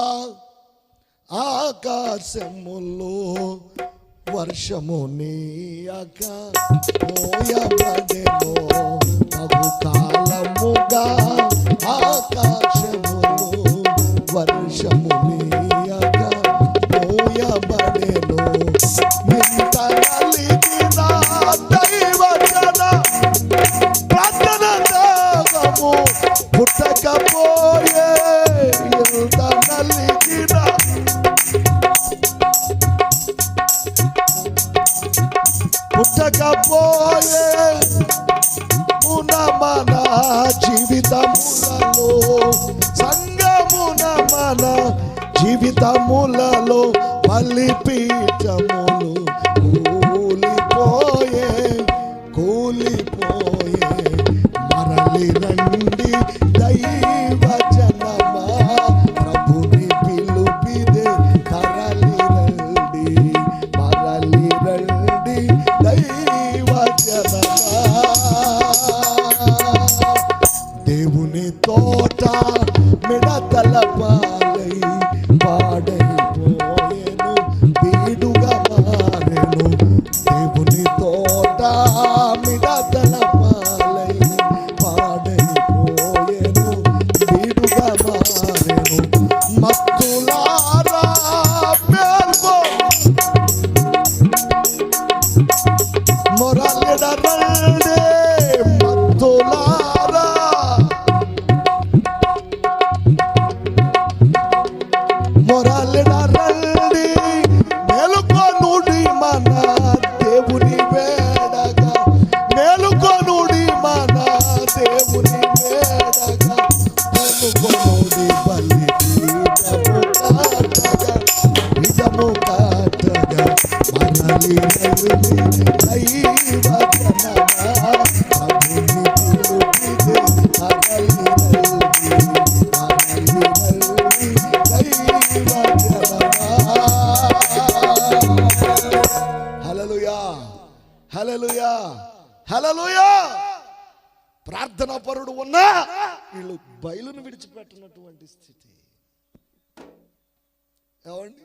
Speaker 1: ఆకాశములో వర్షము నీయక మోయబడెను. బహుకాలముగా ఆకాశములో వర్షము నీయక మోయబడెను. ఇంత కలిగిన దైవజన ప్రార్థన దాగము పుట్టకపోయే, ఇంత కలిగిన పుట్టకపోయే సంగమున మన జీవితములలో బలిపీఠములు కూలిపోయే మరలి రండి దైవ జనమా, ప్రభుని పిలుపిదే తరలి రండి, మరలి రండి దైవ జనమా. దేవుని తోట మిడతల పాలై పాడైపోయేను, బీడుగా మారెను. దేవుని తోట మిడతల పాలై పాడైపోయేను, బీడుగా మారెను. మత్తులారా మేల్కో, మొరలిడరండి మత్తులారా, మొరలిడరండి మేలుకొనుడి మన దేవుని వేడగా, మేలుకొనుడి మన దేవుని వేడగా, కొనుకొనుడి బలిపీఠము కాటగా, నిజము కాటగా, మరలి రండి దైవ జనమా, ప్రభుని పిలుపిదే తరలి రండి, మరలి రండి దైవ జనమా. హల్లెలూయా, హల్లెలూయా, హల్లెలూయా. ప్రార్థనా పరుడు ఉన్నా వీళ్ళు బయలును విడిచిపెట్టినటువంటి స్థితి. ఏమండి,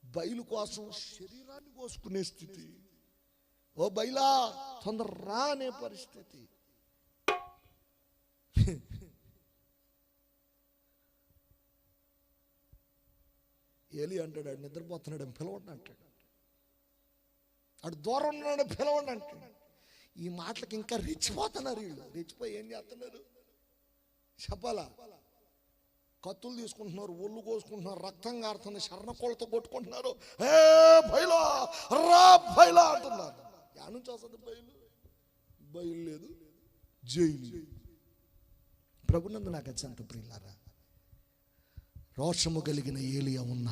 Speaker 1: బయలు కోసం శరీరాన్ని కోసుకునే స్థితి. ఓ బయలా తొందర రా అనే పరిస్థితి. ఏలి అంటాడు, ఆడు నిద్రపోతున్నాడు పిలవండి అంటాడు, ఆడు దూరం ఉన్నాడు పిలవండి అంటాడు. ఈ మాటలకి ఇంకా రెచ్చిపోతున్నారు వీళ్ళు. రెచ్చిపోయి ఏం చేస్తున్నారు చెప్పాలా? కత్తులు తీసుకుంటున్నారు, ఒళ్ళు కోసుకుంటున్నారు, రక్తం కారుతుంది, శరణకోళ్ళతో కొట్టుకుంటున్నారు. ఏ బయలా రా బయలా అంటున్నారు. యా నుంచి వస్తుంది బయలు? బయలు లేదు, జైలు. ప్రభునందు నాకు అత్యంత ప్రియులారా, రోషము కలిగిన ఏలియా ఉన్న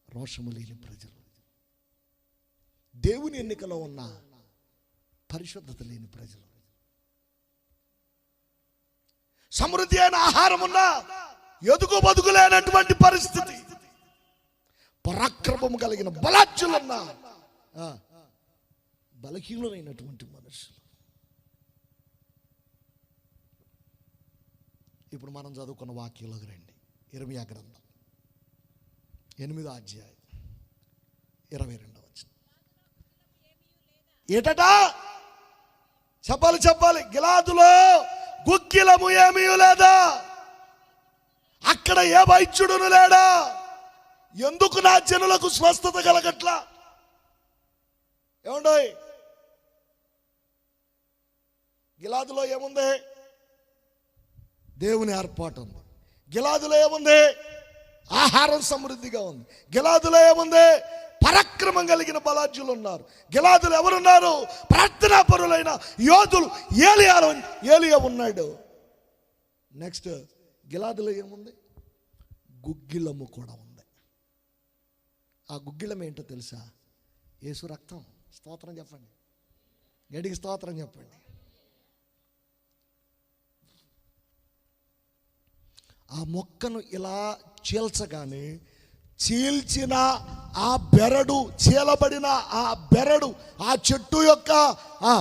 Speaker 1: రోషము లేని ప్రజలు, దేవుని ఎన్నికలో ఉన్న పరిశుద్ధత లేని ప్రజలు, సమృద్ధి అయిన ఆహారం ఉన్నా ఎదుగు బతుకులేనటువంటి పరిస్థితి, పరాక్రమం కలిగిన బలాజ్యులున్న బలహీనులైనటువంటి మనుషులు. ఇప్పుడు మనం చదువుకున్న వాక్యంలోకి రండి. ఇర్మియా గ్రంథం 8వ అధ్యాయం 22వ వచనం. ఏటట చెప్పాలి, గిలాదులో గుగ్గిలము ఏమీ లేదా, అక్కడ ఏ వైద్యుడును లేడా, ఎందుకు నా జనులకు స్వస్థత కలగట్లా? ఏమండో, గిలాదులో ఏముంది? దేవుని ఏర్పాటు ఉంది. గిలాదులో ఏముంది? ఆహారం సమృద్ధిగా ఉంది. గిలాదులో ఏముంది? పరాక్రమం కలిగిన బలాజ్యులు ఉన్నారు. గిలాదులు ఎవరున్నారు? ప్రార్థనా పరులైన యోధులు. ఏలియా ఉన్నాడు. నెక్స్ట్ గిలాదులో ఏముంది? గుగ్గిలము కూడా ఉంది. ఆ గుగ్గిలం ఏంటో తెలుసా? యేసు రక్తం. స్తోత్రం చెప్పండి, గడికి స్తోత్రం చెప్పండి. ఆ మొక్కను ఇలా చీల్చగానే చీల్చిన ఆ బెరడు, చీలబడిన ఆ బెరడు, ఆ చెట్టు యొక్క ఆ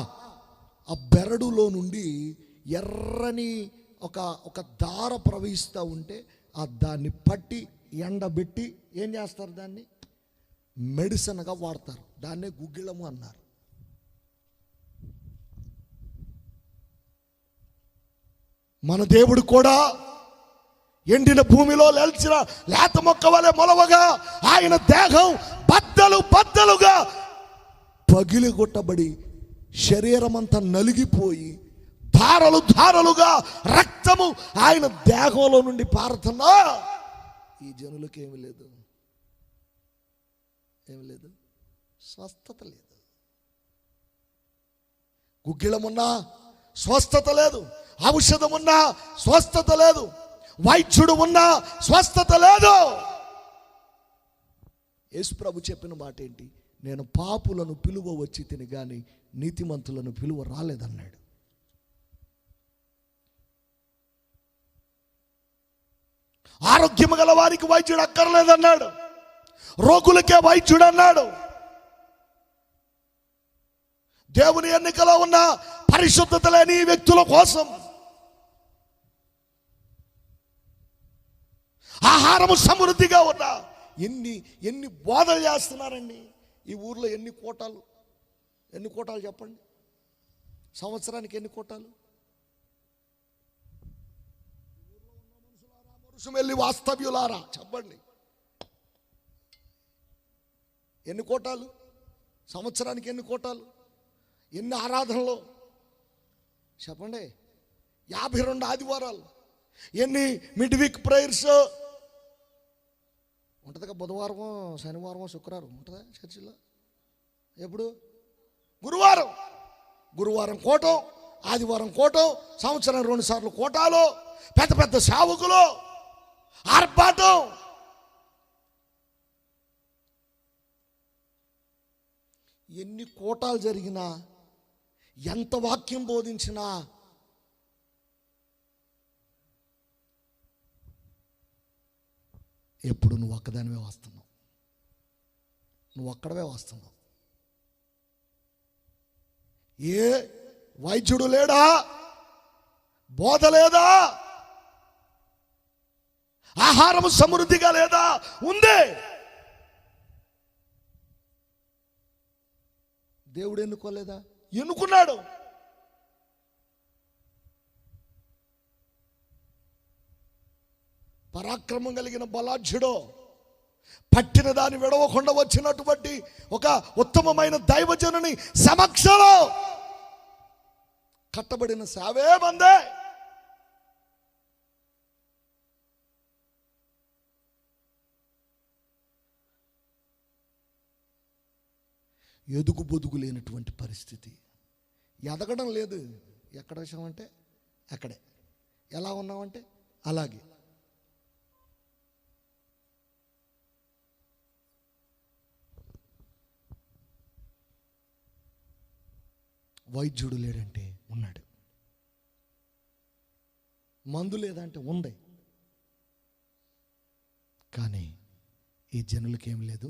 Speaker 1: బెరడులో నుండి ఎర్రని ఒక దార ప్రవహిస్తూ ఉంటే దాన్ని పట్టి ఎండబెట్టి ఏం చేస్తారు? దాన్ని మెడిసిన్గా వాడతారు. దాన్నే గుగ్గిలము అన్నారు. మన దేవుడు కూడా ఎండిన భూమిలో లేల్చిన లేత మొక్క వలె మొలవగా ఆయన దేహం బద్దలుగా పగిలిగొట్టబడి శరీరమంతా నలిగిపోయి ధారలుగా రక్తము ఆయన దేహంలో నుండి పారుతున్నా ఈ జనులకు ఏమి లేదు, స్వస్థత లేదు. గుగ్గిలమున్నా స్వస్థత లేదు. ఔషధం ఉన్నా స్వస్థత లేదు. వైద్యుడు ఉన్నా స్వస్థత లేదు. యేసు ప్రభు చెప్పిన మాట ఏంటి? నేను పాపులను పిలువ వచ్చి తిని గాని నీతిమంతులను పిలువ రాలేదన్నాడు. ఆరోగ్యం గల వారికి వైద్యుడు అక్కర్లేదన్నాడు. రోగులకే వైద్యుడు అన్నాడు. దేవుని ఎన్నికలో ఉన్న పరిశుద్ధత లేని వ్యక్తుల కోసం, ఆహారము సమృద్ధిగా ఉన్న ఎన్ని బోధలు చేస్తున్నారండి ఈ ఊర్లో. ఎన్ని కోటాలు చెప్పండి, సంవత్సరానికి ఎన్ని కోటాలు? వెళ్ళి వాస్తవ్యులారా చెప్పండి, ఎన్ని కోటాలు? సంవత్సరానికి ఎన్ని కోటాలు? ఎన్ని ఆరాధనలు చెప్పండి? 52 ఆదివారాలు. ఎన్ని మిడ్ వీక్ ప్రేయర్స్ ఉంటుందిగా? బుధవారం, శనివారం, శుక్రవారం ఉంటుందా చర్చిలో? ఎప్పుడు? గురువారం కోటం, ఆదివారం కోటం, సంవత్సరం 2 సార్లు కోటాలు, పెద్ద పెద్ద సేవకులు, ఆర్భాటం. ఎన్ని కోటాలు జరిగినా, ఎంత వాక్యం బోధించినా ఎప్పుడు నువ్వు ఒక్కదానివే వస్తున్నావు. నువ్వు ఒక్కడవే వస్తున్నావు. ఏ వైద్యుడు లేడా? బోధ లేదా? ఆహారం సమృద్ధిగా లేదా? ఉంది. దేవుడు ఎన్నుకోలేదా? ఎన్నుకున్నాడు. పరాక్రమం కలిగిన బలాఢ్యుడో, పట్టిన దాన్ని విడవకుండా వచ్చినటువంటి ఒక ఉత్తమమైన దైవజనుని సమక్షంలో కట్టబడిన సేవే మందే. ఎదుగు బొదుగు లేనటువంటి పరిస్థితి. ఎదగడం లేదు. ఎక్కడ వచ్చామంటే అక్కడే, ఎలా ఉన్నామంటే అలాగే. వైద్యుడు లేడంటే ఉన్నాడు. మందు లేదంటే ఉంది. కానీ ఈ జనులకేం లేదు.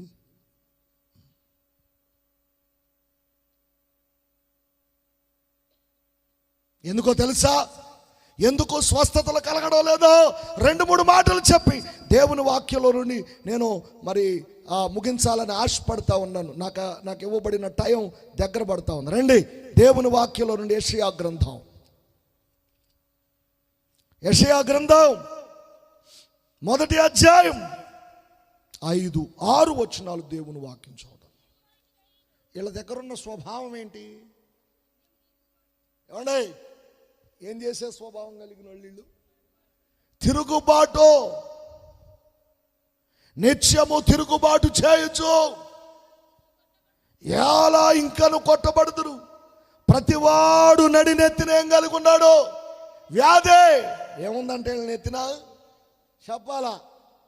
Speaker 1: ఎందుకో తెలుసా? ఎందుకు స్వస్థతలు కలగడం లేదో 2-3 మాటలు చెప్పి దేవుని వాక్యంలో నుండి నేను మరి ముగించాలని ఆశపడతా ఉన్నాను. నాకు ఇవ్వబడిన టైం దగ్గర పడతా ఉంది. రండి, దేవుని వాక్యంలో నుండి యెషయా గ్రంథం 1వ అధ్యాయం 5-6 వచనాలు దేవుని వాక్యం చూద్దాం. వీళ్ళ దగ్గర ఉన్న స్వభావం ఏంటి? ఏమండి, ఏం చేసే స్వభావం కలిగిన వాళ్ళు? తిరుగుబాటు. నిత్యము తిరుగుబాటు చేయొచ్చు. ఎలా ఇంకను కొట్టబడుదురు. ప్రతివాడు నడినెత్తిన ఏం కలిగి ఉన్నాడు? వ్యాధి. ఏముందంటే వీళ్ళని ఎత్తిన చెప్పాలా?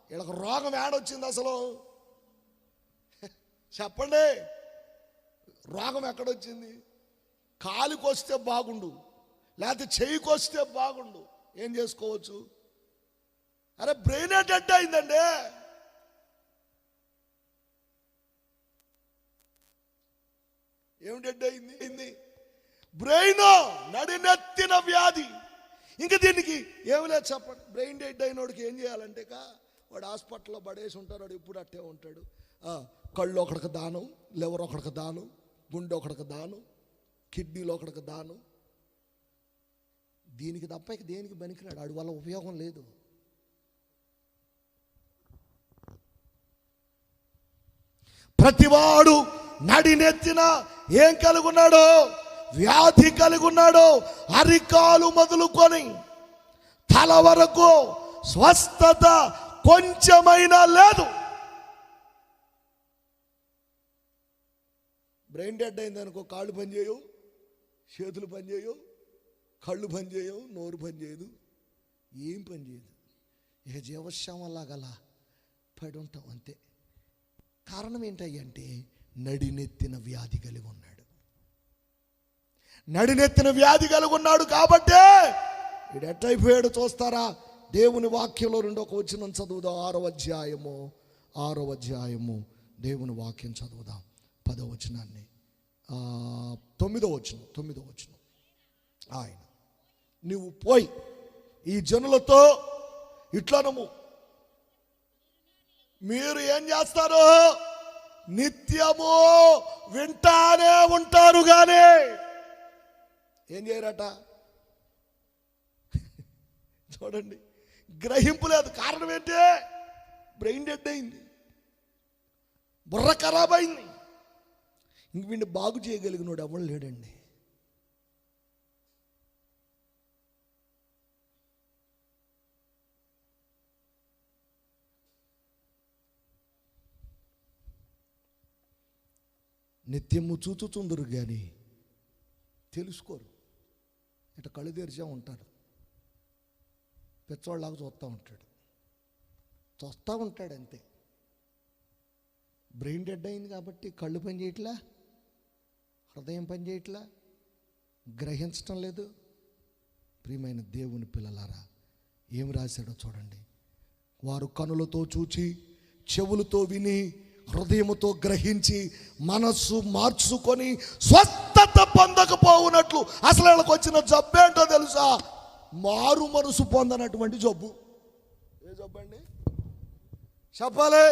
Speaker 1: వీళ్ళకి రోగం ఏడొచ్చింది అసలు? చెప్పండి, రోగం ఎక్కడొచ్చింది? కాలుకి వస్తే బాగుండు, లేకపోతే చెయ్యికి వస్తే బాగుండు. ఏం చేసుకోవచ్చు? అరే బ్రెయిన్ డెడ్ అయిందండి. ఏం డెడ్ అయింది? బ్రెయిన్ నడినెత్తిన వ్యాధి. ఇంకా దీనికి ఏమి లేదు చెప్పండి. బ్రెయిన్ డెడ్ అయినోడికి ఏం చేయాలంటే వాడు హాస్పిటల్లో పడేసి ఉంటారు. వాడు ఎప్పుడు అట్టే ఉంటాడు. కళ్ళు ఒకడికి దానం, లివర్ ఒకడికి దానం, గుండె ఒకడికి దానం, కిడ్నీలో ఒకడికి దానం. దీనికి తప్ప ఇక దేనికి పనికిరాడు. వాడి వల్ల ఉపయోగం లేదు. ప్రతివాడు నడినెత్తిన ఏం కలిగి ఉన్నాడు? వ్యాధి కలిగి ఉన్నాడు. అరికాలు మొదలుకొని తల వరకు స్వస్థత కొంచెమైనా లేదు. బ్రెయిన్ డెడ్ అయింది అనుకో, కాళ్ళు పనిచేయవు, చేతులు పనిచేయవు, కళ్ళు పని చేయవు, నోరు పని చేయదు, ఏం పని చేయదు. ఇక జీవశ్యామలాగా అలా పడి ఉంటాం అంతే. కారణం ఏంటంటే నడినెత్తిన వ్యాధి కలిగి ఉన్నాడు. నడినెత్తిన వ్యాధి కలిగి ఉన్నాడు కాబట్టే వీడు ఎట్టయిపోయాడు చూస్తారా? దేవుని వాక్యంలో 2వ వచనం చదువుదాం. 6వ అధ్యాయము దేవుని వాక్యం చదువుదాం. 10వ వచనాన్ని 9వ వచనం. ఆయన నువ్వు పోయి ఈ జనులతో ఇట్లనము, మీరు ఏం చేస్తారు? నిత్యము వింటానే ఉంటారు కానీ ఏం చేయరట. చూడండి, గ్రహింపు లేదు. కారణం ఏంటి? బ్రెయిన్ డెడ్ అయింది, బుర్ర ఖరాబ్ అయింది. ఇంక వీడిని బాగు చేయగలిగినోడు ఎవరు లేడండి. నిత్యము చూచుచుందరు కానీ తెలుసుకోరు. ఇట కళ్ళు తెరిచా ఉంటారు, పెచ్చోళ్ళలాగా చూస్తూ ఉంటాడు అంతే. బ్రెయిన్ డెడ్ అయింది కాబట్టి కళ్ళు పని చేయట్లా, హృదయం పని చేయట్లా, గ్రహించటం లేదు. ప్రియమైన దేవుని పిల్లలారా, ఏం రాశాడో చూడండి. వారు కనులతో చూచి, చెవులతో విని, హృదయముతో గ్రహించి, మనస్సు మార్చుకొని స్వస్థత పొందకపోవునట్లు. అసలు వీళ్ళకి వచ్చిన జబ్బు ఏంటో తెలుసా? మారు మనసు పొందనటువంటి జబ్బు. ఏ జబ్బు అండి? చెప్పాలి.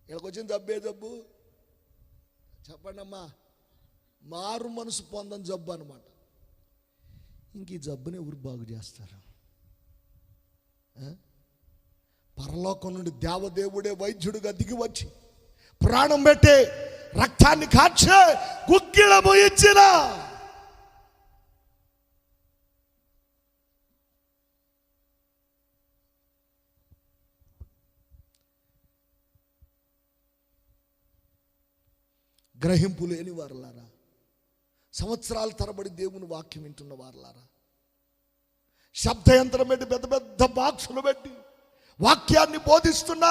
Speaker 1: వీళ్ళకి వచ్చిన జబ్బు ఏ జబ్బు చెప్పండి అమ్మా? మారు మనసు పొందని జబ్బు అనమాట. ఇంక ఈ జబ్బుని ఎవరు బాగు చేస్తారు? పరలోకం నుండి దేవదేవుడే వైద్యుడిగా దిగి వచ్చి ప్రాణం పెట్టే, రక్తాన్ని కార్చే, గుగ్గిలము ఇచ్చిన గ్రహింపు లేని వారులారా, సంవత్సరాల తరబడి దేవుని వాక్యం వింటున్న వారులారా, శబ్దయంత్రం పెట్టి పెద్ద పెద్ద బాక్సులు పెట్టి వాక్యాన్ని బోధిస్తున్నా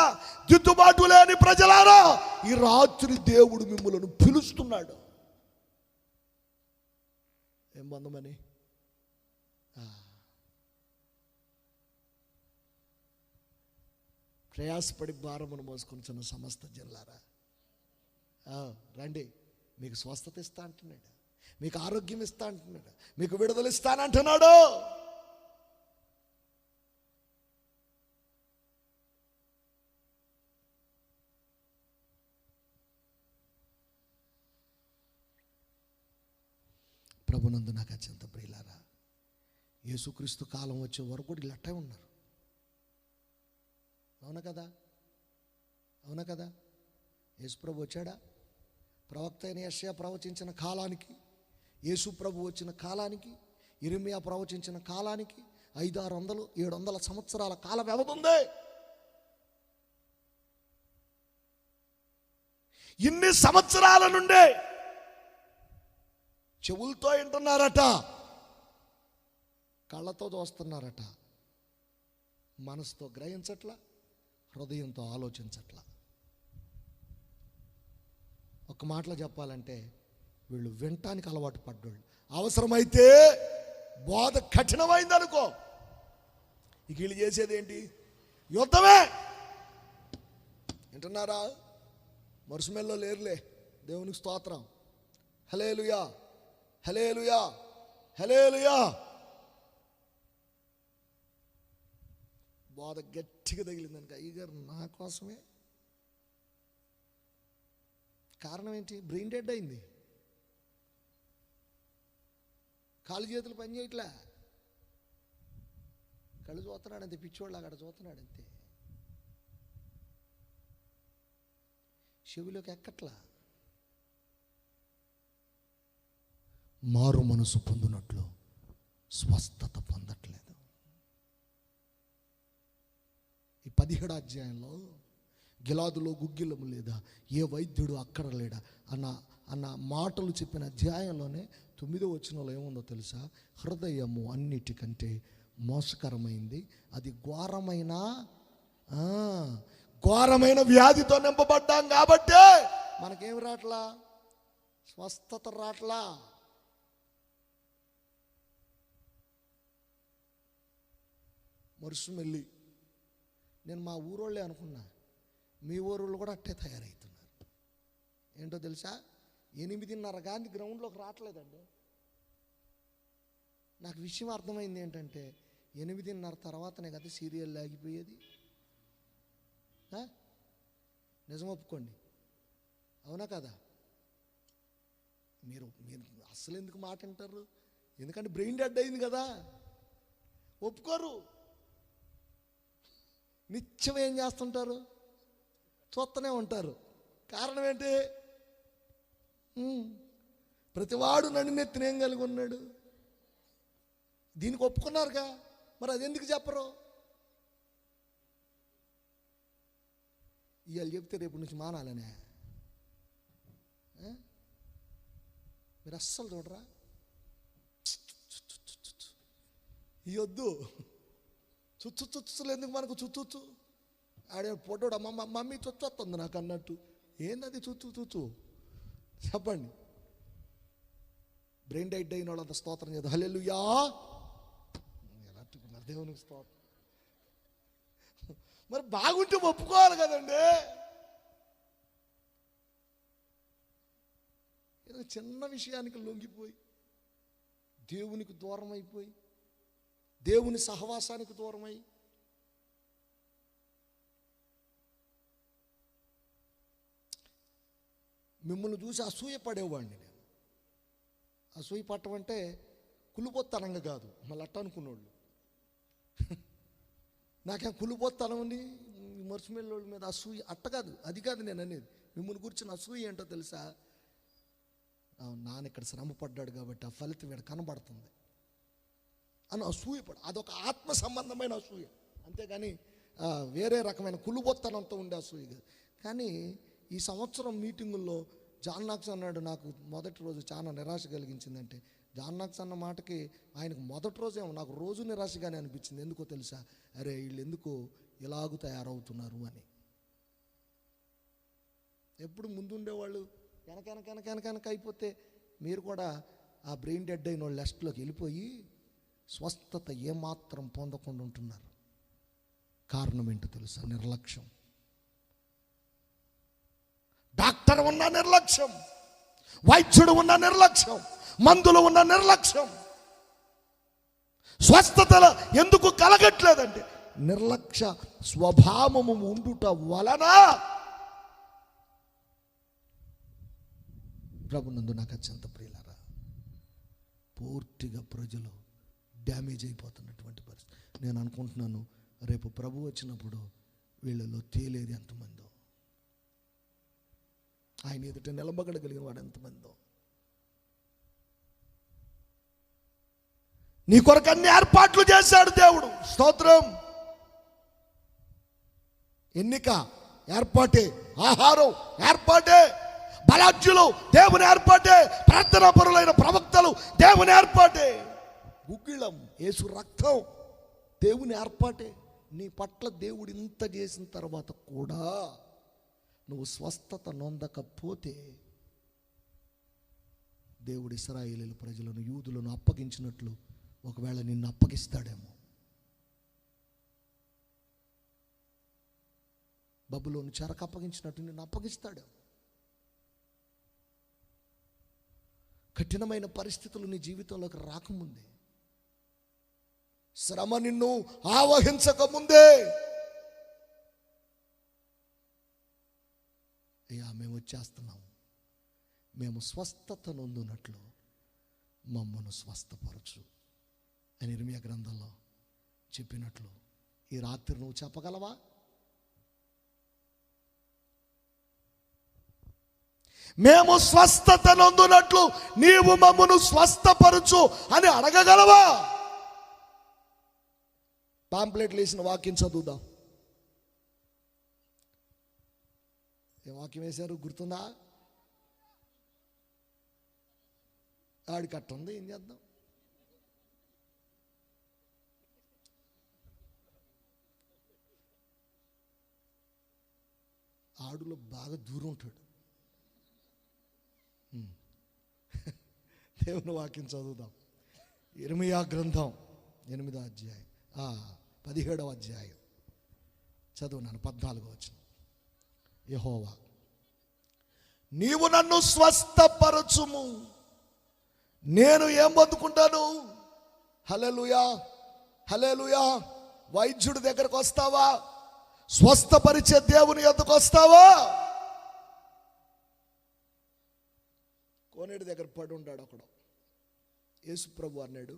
Speaker 1: దిద్దుబాటు లేని ప్రజలారా, ఈ రాత్రి దేవుడు మిమ్మలను పిలుస్తున్నాడు. ఏం బంధమని? ప్రయాసపడి భారమును మోసుకొనిచున్న సమస్త జనులారా, రండి, మీకు స్వస్థత ఇస్తా అంటున్నాడు, మీకు ఆరోగ్యం ఇస్తా అంటున్నాడు, మీకు విడుదల ఇస్తానంటున్నాడు. ప్రభునందు నాకు అత్యంత ప్రియులారా, యేసుక్రీస్తు కాలం వచ్చే వరకు కూడా ఇలాంటి ఉన్నారు. అవునా కదా? యేసు ప్రభు వచ్చాడా? ప్రవక్త అయిన యెషయా ప్రవచించిన కాలానికి, యేసు ప్రభు వచ్చిన కాలానికి, ఇర్మియా ప్రవచించిన కాలానికి 500, 600, 700 సంవత్సరాల కాల వ్యవధి ఉంది. ఇన్ని సంవత్సరాల నుండే చెవులతో వింటున్నారట, కళ్ళతో చూస్తున్నారట, మనసుతో గ్రహించట్లా, హృదయంతో ఆలోచించట్లా. ఒక మాటలో చెప్పాలంటే వీళ్ళు వినటానికి అలవాటు పడ్డోళ్ళు. అవసరమైతే బోధ కఠినమైందనుకో, ఇక వీళ్ళు చేసేది ఏంటి? యుద్ధమే. వింటున్నారా? మరుసమెల్లో లేరులే. దేవునికి స్తోత్రం. హల్లెలూయా, హల్లెలూయా, హల్లెలూయా. బోధ గట్టిగా తగిలిందనుక, అయ్యగారు నా కోసమే. కారణం ఏంటి? బ్రెయిన్ డెడ్ అయింది, కాళ్ళు చేతులు పని చేయట్లే, కళ్ళు చూస్తున్నాడు అంతే, పిచ్చోళ్ళు అక్కడ చూస్తున్నాడు అంతే, చెవిలోకి ఎక్కట్లా. మారు మనసు పొందినట్లు స్వస్థత పొందట్లేదు. ఈ 17వ అధ్యాయంలో గిలాదులో గుగ్గిలము లేదా, ఏ వైద్యుడు అక్కడ లేడా అన్న మాటలు చెప్పిన అధ్యాయంలోనే 9వ వచనంలో ఏముందో తెలుసా? హృదయము అన్నిటికంటే మోసకరమైంది, అది ఘోరమైన వ్యాధితో నింపబడ్డాం కాబట్టే మనకేమి రాట్లా, స్వస్థత రాట్లా. మరుసుమెల్లి నేను మా ఊరోళ్ళే అనుకున్నా, మీ ఊరోళ్ళు కూడా అట్టే తయారవుతున్నారు. ఏంటో తెలుసా? 8:30 గాంధీ గ్రౌండ్లోకి రావట్లేదండి. నాకు విషయం అర్థమైంది ఏంటంటే 8:30 తర్వాతనే కదా సీరియల్ ఆగిపోయేది. నిజం ఒప్పుకోండి, అవునా కదా? మీరు అస్సలు ఎందుకు మాట వింటారు? ఎందుకంటే బ్రెయిన్ డెడ్ అయింది కదా, ఒప్పుకోరు. నిత్యం ఏం చేస్తుంటారు? చూస్తూనే ఉంటారు. కారణం ఏంటి? ప్రతివాడు నడినెత్తినేం కలిగి ఉన్నాడు? దీనికి ఒప్పుకున్నారుగా, మరి అది ఎందుకు చెప్పరు? ఇవాళ చెప్తే రేపు నుంచి మానాలనే. మీరు అస్సలు చూడరా? ఈ వద్దు చుచ్చులు ఎందుకు మనకు? చుచ్చు ఆడే పొట్టోడు మమ్మీ చుచ్చొస్తుంది నాకు అన్నట్టు. ఏందది చుచ్చు? చెప్పండి. బ్రెయిన్ డైట్ అయిన వాళ్ళంత స్తోత్రం చేద్దాం. హల్లెలూయా. ఎలాంటి దేవునికి స్తోత్రం. మరి బాగుంటే ఒప్పుకోవాలి కదండి. ఏదో చిన్న విషయానికి లొంగిపోయి, దేవునికి దూరం అయిపోయి, దేవుని సహవాసానికి దూరమై, మిమ్మల్ని చూసి అసూయ పడేవాడిని నేను. అసూయ పట్టం అంటే కులిపోత్తనంగా కాదు, మళ్ళీ అట్ట అనుకున్నోళ్ళు. నాకేం కులిపోత్తనం ఉంది మరుసుమెల్లోళ్ళ మీద అసూయ అట్ట కాదు, అది కాదు నేను అనేది. మిమ్మల్ని గురించిన అసూయ ఏంటో తెలుసా? నాన్న ఇక్కడ శ్రమ పడ్డాడు కాబట్టి ఆ ఫలితం ఇక్కడ కనబడుతుంది అని అసూయపడు. అదొక ఆత్మ సంబంధమైన అసూయ, అంతేగాని వేరే రకమైన కులుబొత్తనంతో ఉండే అసూయ కాదు. కానీ ఈ సంవత్సరం మీటింగుల్లో జాన్ నాక్స్ అన్నాడు, నాకు మొదటి రోజు చాలా నిరాశ కలిగించిందంటే, జాన్ నాక్స్ అన్న మాటకి ఆయనకు మొదటి రోజేమో నాకు రోజు నిరాశగానే అనిపించింది. ఎందుకో తెలుసా? అరే వీళ్ళు ఎందుకు ఇలాగూ తయారవుతున్నారు అని. ఎప్పుడు ముందుండేవాళ్ళు వెనక అయిపోతే మీరు కూడా ఆ బ్రెయిన్ డెడ్ అయిన వాళ్ళు లెస్ట్లోకి వెళ్ళిపోయి స్వస్థత ఏమాత్రం పొందకుండా ఉంటున్నారు. కారణం ఏంటో తెలుసా? నిర్లక్ష్యం. డాక్టర్ ఉన్న నిర్లక్ష్యం, వైద్యుడు ఉన్న నిర్లక్ష్యం, మందులు ఉన్న నిర్లక్ష్యం. స్వస్థతల ఎందుకు కలగట్లేదంటే నిర్లక్ష్య స్వభావము ఉండుట వలన. ప్రభునందు నాకు అత్యంత ప్రియులారా, పూర్తిగా ప్రజలు డ్యామేజ్ అయిపోతున్నటువంటి పరిస్థితి. నేను అనుకుంటున్నాను రేపు ప్రభు వచ్చినప్పుడు వీళ్ళలో తేలేది ఎంతమందో, ఆయన ఎదుట నిలబడగలిగిన వాడు ఎంతమందో. నీ కొరకు అన్ని ఏర్పాట్లు చేశాడు దేవుడు. స్తోత్రం. ఎన్నిక ఏర్పాటే, ఆహారం ఏర్పాటే, బలాఢ్యులు దేవుని ఏర్పాటే, ప్రార్థనా పరులైన ప్రవక్తలు దేవుని ఏర్పాటే, గుగ్గిలం యేసు రక్తం దేవుని ఏర్పాటే. నీ పట్ల దేవుడు ఇంత చేసిన తర్వాత కూడా నువ్వు స్వస్థత నొందకపోతే దేవుడు ఇశ్రాయేలీయుల ప్రజలను, యూదులను అప్పగించినట్లు ఒకవేళ నిన్ను అప్పగిస్తాడేమో. బబులోను చెరకు అప్పగించినట్టు నిన్ను అప్పగిస్తాడేమో. కఠినమైన పరిస్థితులు నీ జీవితంలోకి రాకముందే, శ్రమ నిన్ను ఆవహించక ముందే, అయ్యా మేము వచ్చేస్తున్నాం, మేము స్వస్థత నొందునట్లు మమ్మను స్వస్థపరచు అని ఇర్మియా గ్రంథంలో చెప్పినట్లు ఈ రాత్రి నువ్వు చెప్పగలవా? మేము స్వస్థత నొందునట్లు నీవు మమ్మను స్వస్థపరచు అని అడగగలవా? పాంప్లెట్లు వేసిన వాక్యం చదువుదాం. వాక్యం వేశారు, గుర్తుందా? ఆడికి అట్ట ఉంది, ఏం చేద్దాం? ఆడులో బాగా దూరం ఉంటాడు. దేవుని వాక్యం చదువుదాం. ఇర్మీయా గ్రంథం 8వ అధ్యాయం 17వ అధ్యాయం చదువునాను, 14వ వచనం. యెహోవా, నీవు నన్ను స్వస్థపరచుము, నేను ఏం పొందుకుంటాను? హల్లెలూయా, హల్లెలూయా. వైద్యుడి దగ్గరకు వస్తావా? స్వస్థపరిచే దేవుని యొద్దకు వస్తావా? కోనేటి దగ్గర పడి ఉన్నాడు ఒకడు. యేసు ప్రభు అన్నాడు,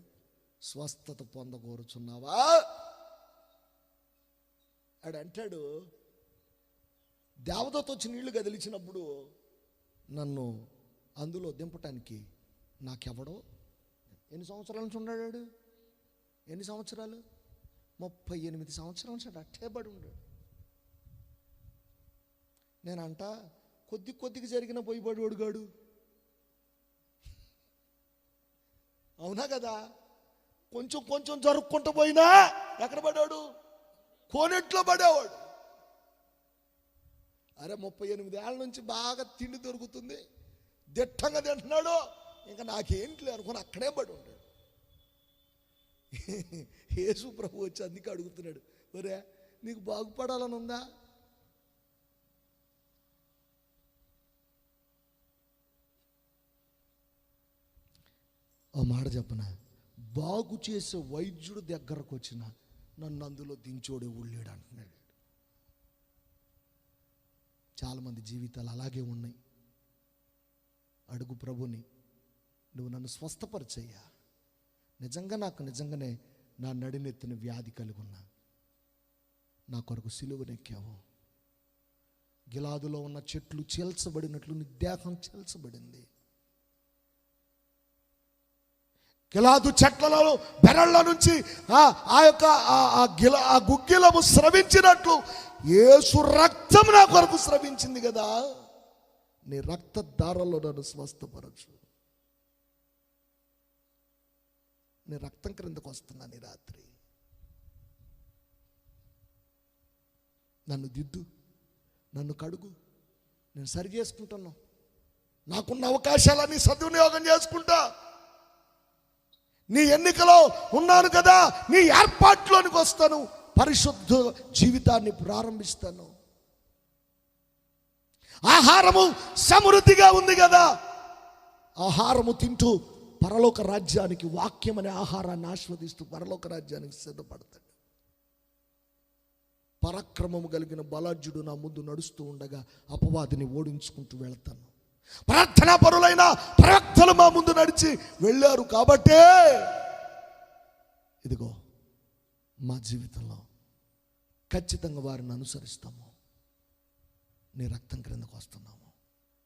Speaker 1: స్వస్థత పొందగోరుచున్నావా? ఆడు అంటాడు, దేవదూత వచ్చి నీళ్లు కదిలించినప్పుడు నన్ను అందులో దింపటానికి నాకెవడో. ఎన్ని సంవత్సరాల నుంచి ఉన్నాడు? ఎన్ని సంవత్సరాలు? 38 సంవత్సరాల నుంచి అట్టేబడి ఉన్నాడు. నేనంట కొద్దిగా జరిగిన పోయిబడి ఒడిగాడు. అవునా కదా? కొంచెం జరుపుకుంటూ పోయినా ఎక్కడ పడాడు? కోనెట్లో పడేవాడు. అరే 38 ఏళ్ళ నుంచి బాగా తిండి దొరుకుతుంది, దిట్టంగా తింటున్నాడు, ఇంకా నాకేంటి అనుకుని అక్కడే పడి ఉంటాడు. యేసు ప్రభు వచ్చి అందుకే అడుగుతున్నాడు, ఒరే నీకు బాగుపడాలని ఉందా? ఓ మాట చెప్పనా, బాగు చేసే వైద్యుడు దగ్గరకు వచ్చిన నన్ను అందులో దించోడే ఊళ్ళేడు అంటున్నాడు. చాలామంది జీవితాలు అలాగే ఉన్నాయి. అడుగు ప్రభుని, నువ్వు నన్ను స్వస్థపరిచయ్యా. నిజంగానే నా నడినెత్తిన వ్యాధి కలిగి ఉన్నా, నా కొరకు సిలువనెక్కావు. గిలాదులో ఉన్న చెట్లు చీల్చబడినట్లు నీ దేహం చీల్చబడింది. గిలాదు చెట్లలో బెరళ్ళ నుంచి ఆ గుగ్గిలము స్రవించినట్లు యేసు రక్తం నా కొరకు స్రవించింది కదా. నీ రక్త దారాల్లో నన్ను స్వస్థపరచు. నీ రక్తం క్రిందకు వస్తున్నాను ఈ రాత్రి. నన్ను దిద్దు, నన్ను కడుగు, నేను సరి చేసుకుంటాను. నాకున్న అవకాశాలన్నీ సద్వినియోగం చేసుకుంటా. నీ ఎన్నికలో ఉన్నాను కదా, నీ ఏర్పాట్లోనికి వస్తాను, పరిశుద్ధ జీవితాన్ని ప్రారంభిస్తాను. ఆహారము సమృద్ధిగా ఉంది కదా, ఆహారము తింటూ పరలోక రాజ్యానికి, వాక్యం అనే ఆహారాన్ని ఆస్వాదిస్తూ పరలోక రాజ్యానికి సిద్ధపడతాడు. పరాక్రమము కలిగిన బలాఢ్యుడు నా ముందు నడుస్తూ ఉండగా అపవాదిని ఓడించుకుంటూ వెళ్తాను. ప్రార్థనా పరులైన ప్రవక్తలు మా ముందు నడిచి వెళ్ళారు కాబట్టే ఇదిగో మా జీవితంలో ఖచ్చితంగా వారిని అనుసరిస్తాము. నీ రక్తం క్రిందకు వస్తున్నాము,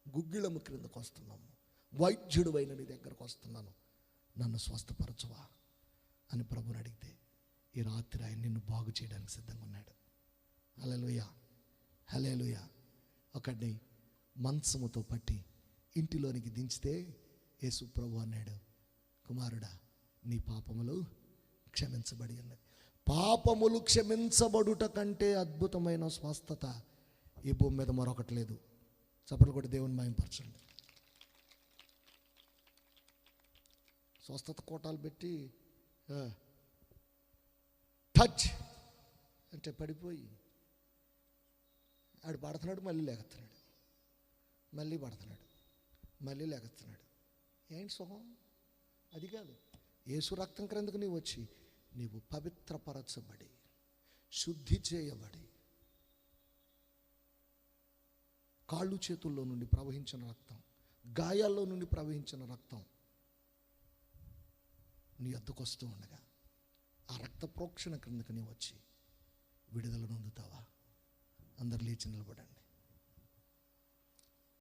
Speaker 1: గుగ్గిళము క్రిందకు వస్తున్నాము, వైద్యుడు అయిన నీ దగ్గరకు వస్తున్నాను, నన్ను స్వస్థపరచువా అని ప్రభుని అడిగితే ఈ రాత్రి ఆయన నిన్ను బాగు చేయడానికి సిద్ధంగా ఉన్నాడు. హల్లెలూయా, హల్లెలూయా. ఒకడిని మంచముతో పట్టి ఇంటిలోనికి దించితే యేసు ప్రభు అన్నాడు, కుమారుడా నీ పాపములు క్షమించబడి ఉన్నది. పాపములు క్షమించబడుట కంటే అద్భుతమైన స్వస్థత ఈ భూమి మీద మరొకటి లేదు. చప్పట్లు కొట్టి దేవుని మహిమపరచండి. స్వస్థత కోటాలు పెట్టి టచ్ అంటే పడిపోయి ఆడు పడుతున్నాడు, మళ్ళీ లేగుతున్నాడు, మళ్ళీ పడుతున్నాడు, మళ్ళీ లేగుతున్నాడు. ఏంటి సుఖం? అది కాదు. యేసు రక్తం క్రిందకు నీవు వచ్చి నీవు పవిత్రపరచబడి శుద్ధి చేయబడి కాళ్ళు చేతుల్లో నుండి ప్రవహించిన రక్తం, గాయాల్లో నుండి ప్రవహించిన రక్తం నీ వద్దకు వస్తూ ఉండగా ఆ రక్త ప్రోక్షణ క్రిందకు నీవు వచ్చి విడుదల నొందుతావా? అందరు లేచి నిలబడండి.